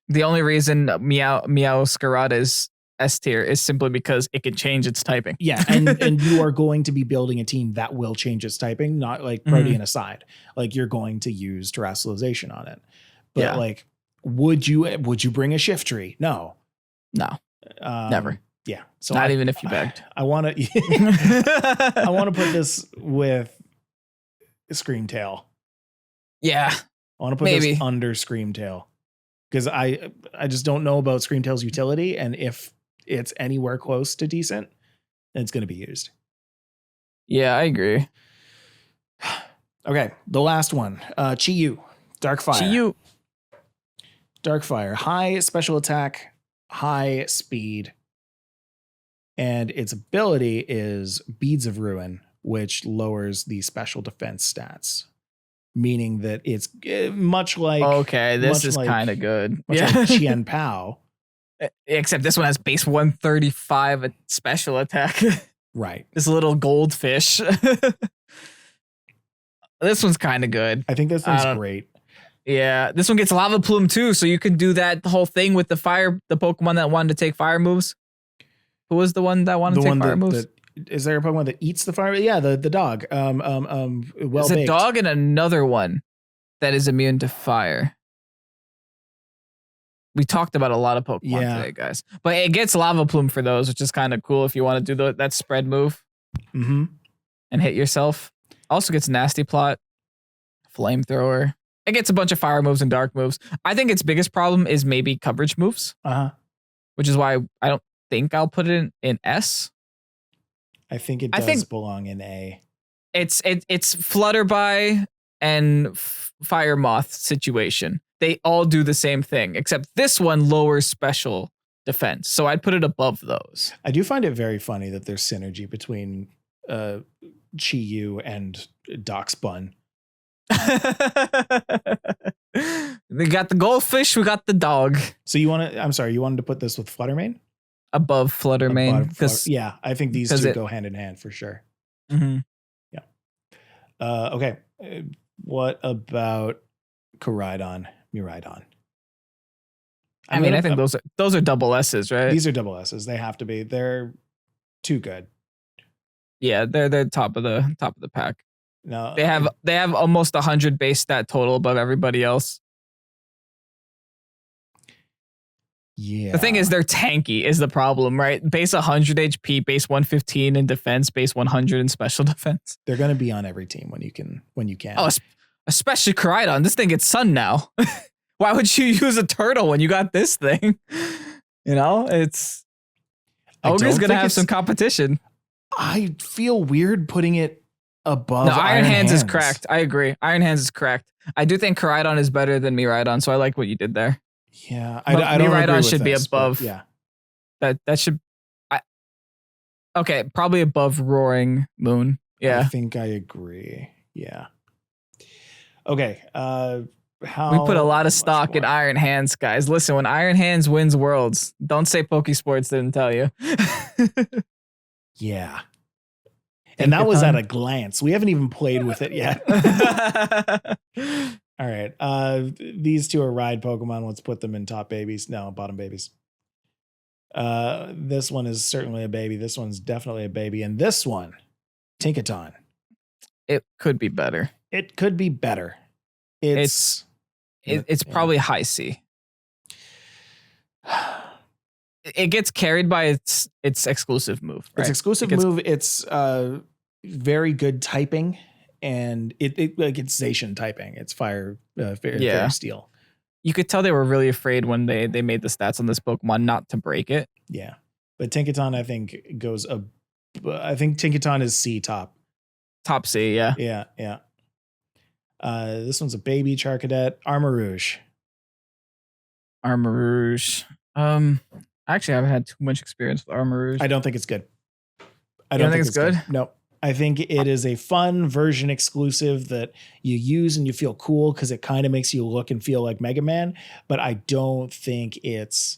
The only reason Meowscarada is S tier is simply because it can change its typing. Yeah, and you are going to be building a team that will change its typing, not like Protean aside. Like you're going to use terrestrialization on it. But like, would you bring a shift tree? No. Never. Yeah. So not even if you begged. I want to put this with Screamtail. Yeah. I want to put this under Screamtail. Because I just don't know about Screamtail's utility, and if it's anywhere close to decent, then it's going to be used. Yeah, I agree. Okay, the last one. Chi-Yu. Darkfire. Chi-Yu. Darkfire. High special attack, high speed. And its ability is Beads of Ruin, which lowers the special defense stats. Meaning that it's much like... Okay, this is kind of good. Much like Qian Pao. Except this one has base 135 special attack. Right. This little goldfish. This one's kind of good. I think this one's great. Yeah, this one gets lava plume too, so you can do that whole thing with the Pokemon that wanted to take fire moves. Who was the one that wanted to take fire moves? Is there a Pokemon that eats the fire? Yeah, the dog. There's a dog and another one that is immune to fire. We talked about a lot of Pokemon today, guys. But it gets lava plume for those, which is kind of cool if you want to do that spread move and hit yourself. Also gets nasty plot, flamethrower. It gets a bunch of fire moves and dark moves. I think its biggest problem is maybe coverage moves, which is why I don't think I'll put it in S. I think it does belong in A. It's Flutterby and Fire Moth situation. They all do the same thing, except this one lowers special defense. So I'd put it above those. I do find it very funny that there's synergy between Chi-Yu and Darkspun. We got the goldfish, we got the dog. So you wanted to put this with Fluttermane? Above Fluttermane. Yeah, I think these two go hand in hand for sure. Yeah. Okay. What about Miraidon? I mean, I think those are double S's, right? These are double S's. They have to be. They're too good. Yeah, they're top of the pack. No, they have almost 100 base stat total above everybody else. Yeah. The thing is, they're tanky is the problem, right? Base 100 HP, base 115 in defense, base 100 in special defense. They're going to be on every team when you can. Oh, especially Koraidon. This thing gets sun now. Why would you use a turtle when you got this thing? You know, Ogre's going to have some competition. I feel weird putting it above Iron Hands is cracked. I agree. Iron Hands is cracked. I do think Koraidon is better than Miraidon, so I like what you did there. Yeah, I don't agree Miraidon with should be this, above. Yeah, that should. Okay, probably above Roaring Moon. Yeah, I think I agree. Yeah. Okay. We put a lot of stock in Iron Hands, guys. Listen, when Iron Hands wins Worlds, don't say Pokésports didn't tell you. Yeah. And that was at a glance. We haven't even played with it yet. All right. These two are ride Pokemon. Let's put them in top babies. No, bottom babies. This one is certainly a baby. This one's definitely a baby. And this one, Tinkaton. It could be better. It could be better. It's probably high C. It gets carried by its exclusive move. Right? Its exclusive move. It's very good typing, and it's Zacian typing. It's fire, fire steel. You could tell they were really afraid when they made the stats on this Pokemon not to break it. Yeah, but Tinkaton I think goes I think Tinkaton is C top. Top C, yeah. Yeah. This one's a baby Charcadet. Armarouge. Actually, I haven't had too much experience with Armarouge. I don't think it's good. I don't think it's good? No. I think it is a fun version exclusive that you use and you feel cool because it kind of makes you look and feel like Mega Man, but I don't think it's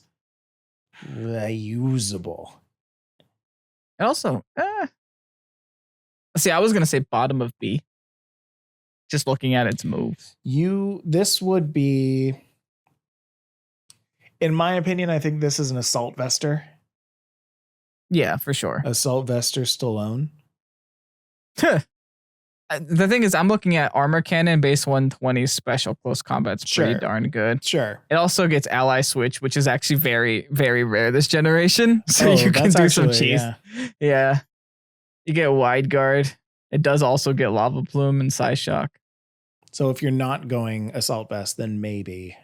usable. And also, see, I was going to say bottom of B. Just looking at its moves. This would be, in my opinion, I think this is an Assault Vester. Yeah, for sure. Assault Vester Stallone. The thing is, I'm looking at Armor Cannon, base 120, special close combat's pretty darn good. Sure. It also gets Ally Switch, which is actually very, very rare this generation. So you can do some cheese. Yeah. You get Wide Guard. It does also get Lava Plume and Psyshock. So if you're not going Assault Vest, then maybe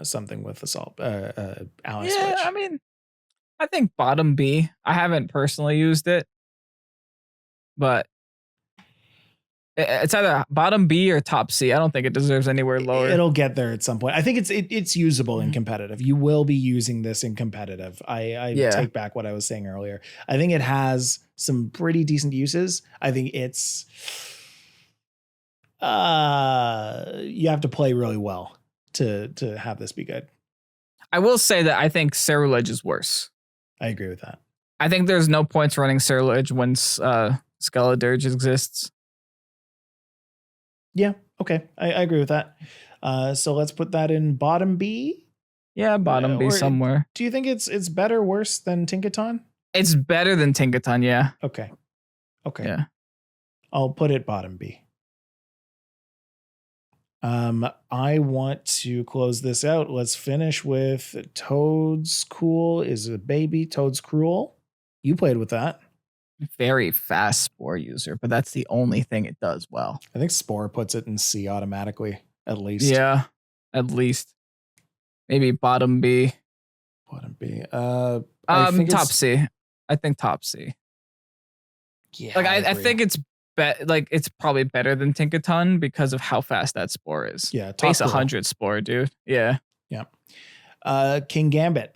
something with Assault Ally Switch. Yeah, I mean, I think bottom B. I haven't personally used it, but it's either bottom B or top C. I don't think it deserves anywhere lower. It'll get there at some point. I think it's usable in competitive. You will be using this in competitive. I take back what I was saying earlier. I think it has some pretty decent uses. I think it's you have to play really well to have this be good. I will say that I think Cerulege is worse. I agree with that. I think there's no points running Cerulege when Skeledirge exists. Yeah, okay. I agree with that. So let's put that in bottom B. Yeah, bottom B Or somewhere. Do you think it's better, worse than Tinkaton? It's better than Tinkaton, yeah. Okay. Yeah. I'll put it bottom B. I want to close this out. Let's finish with Toad's Cool is a baby. Toad's Cruel. You played with that. Very fast Spore user, but that's the only thing it does well. I think Spore puts it in C automatically, at least. Yeah, at least. Maybe bottom B. Bottom B. Top C. I think top C. Yeah. Like I think it's it's probably better than Tinkaton because of how fast that Spore is. Yeah, base 100 Spore, dude. Yeah. King Gambit.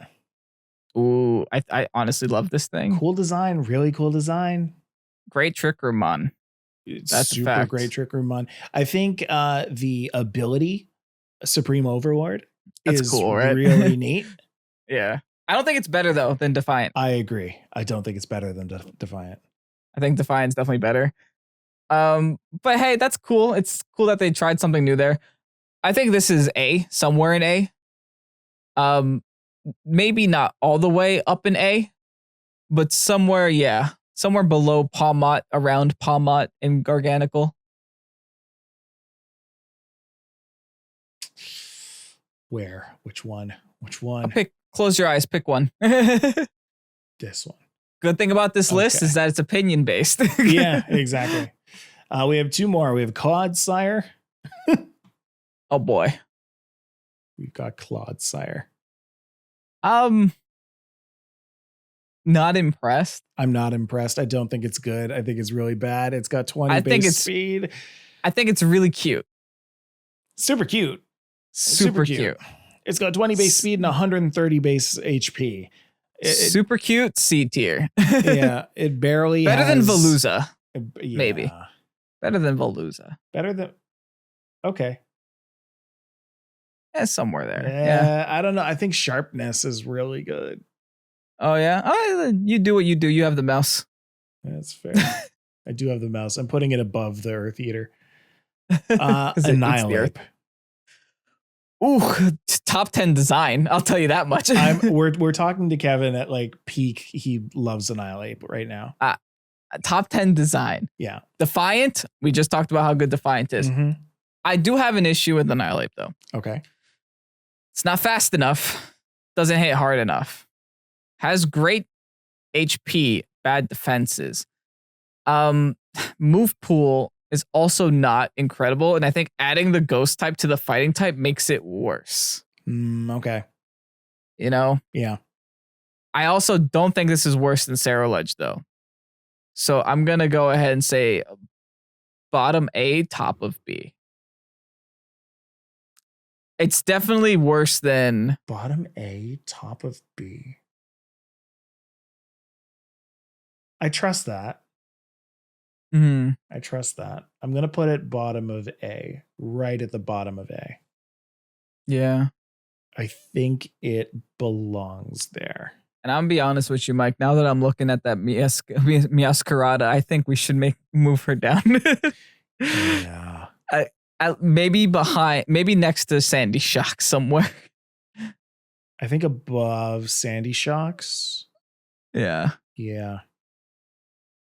Ooh, I honestly love this thing. Cool design, really cool design. Great Trick Room Mon. That's super fact. great Trick Room Mon. I think the ability Supreme Overlord is cool, right? really neat. Yeah. I don't think it's better though than Defiant. I agree. I don't think it's better than Defiant. I think Defiant's definitely better. But hey, that's cool. It's cool that they tried something new there. I think this is A, somewhere in A. Maybe not all the way up in A, but somewhere, yeah. Somewhere below Palmot, around Palmot and Garganical. Where? Which one? Close your eyes, pick one. This one. Good thing about this list is that it's opinion based. Yeah, exactly. We have two more. We have Clodsire. Oh boy. We've got Clodsire. Not impressed. I'm not impressed. I don't think it's good. I think it's really bad. It's got 20 base speed. I think it's really cute. Super cute. Super cute. It's got 20 base speed and 130 base HP. Super cute, C tier. Yeah, it barely better has, than Veluza. Yeah. Maybe. Better than Veluza. Better than. Okay. Yeah, somewhere there. Yeah, I don't know. I think sharpness is really good. Oh yeah. Oh, you do what you do. You have the mouse. That's fair. I do have the mouse. I'm putting it above the Earth Eater. Annihilate. Ooh, top 10 design. I'll tell you that much. We're talking to Kevin at like peak. He loves Annihilate right now. Top 10 design. Yeah. Defiant. We just talked about how good Defiant is. Mm-hmm. I do have an issue with Annihilate though. Okay. It's not fast enough. Doesn't hit hard enough. Has great HP, bad defenses. Move pool is also not incredible. And I think adding the ghost type to the fighting type makes it worse. Okay. You know? Yeah. I also don't think this is worse than Cerulege though. So I'm going to go ahead and say bottom A, top of B. It's definitely worse than bottom A, top of B. I trust that. Mm-hmm. I trust that. I'm going to put it bottom of A, right at the bottom of A. Yeah. I think it belongs there. And I'm gonna be honest with you, Mike. Now that I'm looking at that Miascarada, I think we should move her down. Yeah. Maybe next to Sandy Shock somewhere. I think above Sandy Shocks. Yeah. Yeah.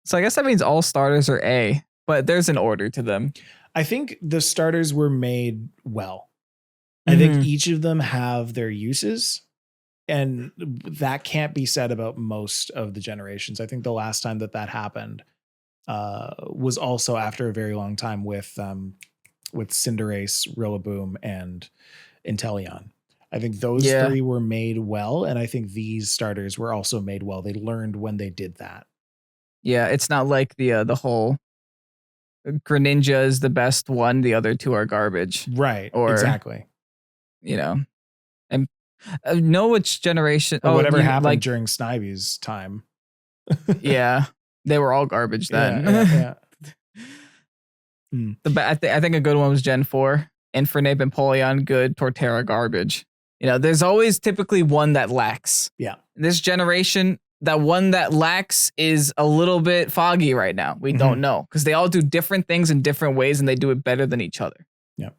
So I guess that means all starters are A, but there's an order to them. I think the starters were made well. I think each of them have their uses, and that can't be said about most of the generations. I think the last time that happened was also after a very long time with Cinderace, Rillaboom, and Inteleon. I think those three were made well, and I think these starters were also made well. They learned when they did that. Yeah, it's not like the whole Greninja is the best one, the other two are garbage. Right, or, exactly. You know, and know which generation. Or whatever happened during Snivy's time. Yeah, they were all garbage then. Yeah. I think a good one was Gen 4. Infernape and Polion, good. Torterra, garbage. You know, there's always typically one that lacks. Yeah. This generation, that one that lacks is a little bit foggy right now. We don't know because they all do different things in different ways and they do it better than each other. Yeah.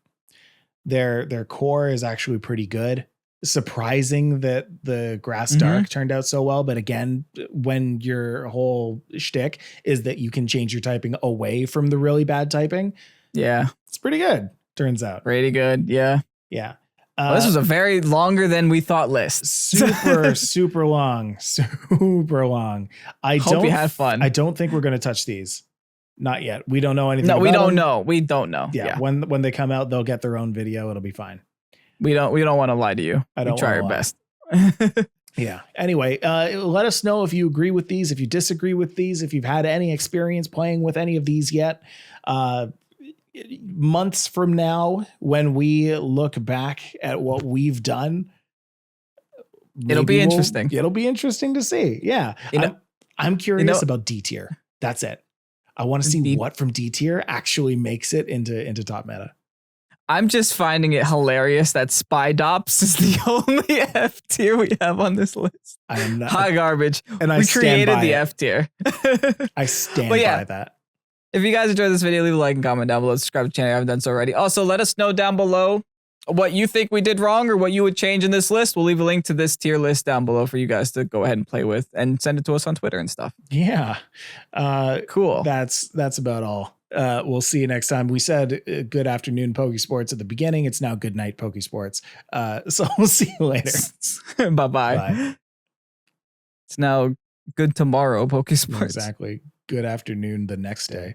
Their core is actually pretty good. Surprising that the Grass Dark turned out so well. But again, when your whole shtick is that you can change your typing away from the really bad typing. Yeah. It's pretty good. Turns out. Pretty good. Yeah. Yeah. Well, this was a very longer than we thought list. Super long. Super long. I hope you had fun. I don't think we're going to touch these. Not yet. We don't know anything. No, we about don't them. know. We don't know. Yeah. When they come out, they'll get their own video. It'll be fine. We don't want to lie to you. I don't try our lie. best. Yeah. Anyway, let us know if you agree with these, if you disagree with these, if you've had any experience playing with any of these yet. Months from now, when we look back at what we've done, it'll be interesting. It'll be interesting to see. Yeah. I'm curious about D tier. That's it. I want to see what from D tier actually makes it into top meta. I'm just finding it hilarious that Spy Dops is the only F tier we have on this list. I am not hot garbage. And we created the F tier. I stand by that. If you guys enjoyed this video, leave a like and comment down below. Subscribe to the channel if you haven't done so already. Also, let us know down below what you think we did wrong or what you would change in this list. We'll leave a link to this tier list down below for you guys to go ahead and play with and send it to us on Twitter and stuff. Yeah. Cool. That's about all. We'll see you next time. We said good afternoon, Pokésports at the beginning. It's now good night, Pokésports. So we'll see you later. Bye-bye. Bye. It's now good tomorrow, Pokésports. Exactly. Good afternoon the next day.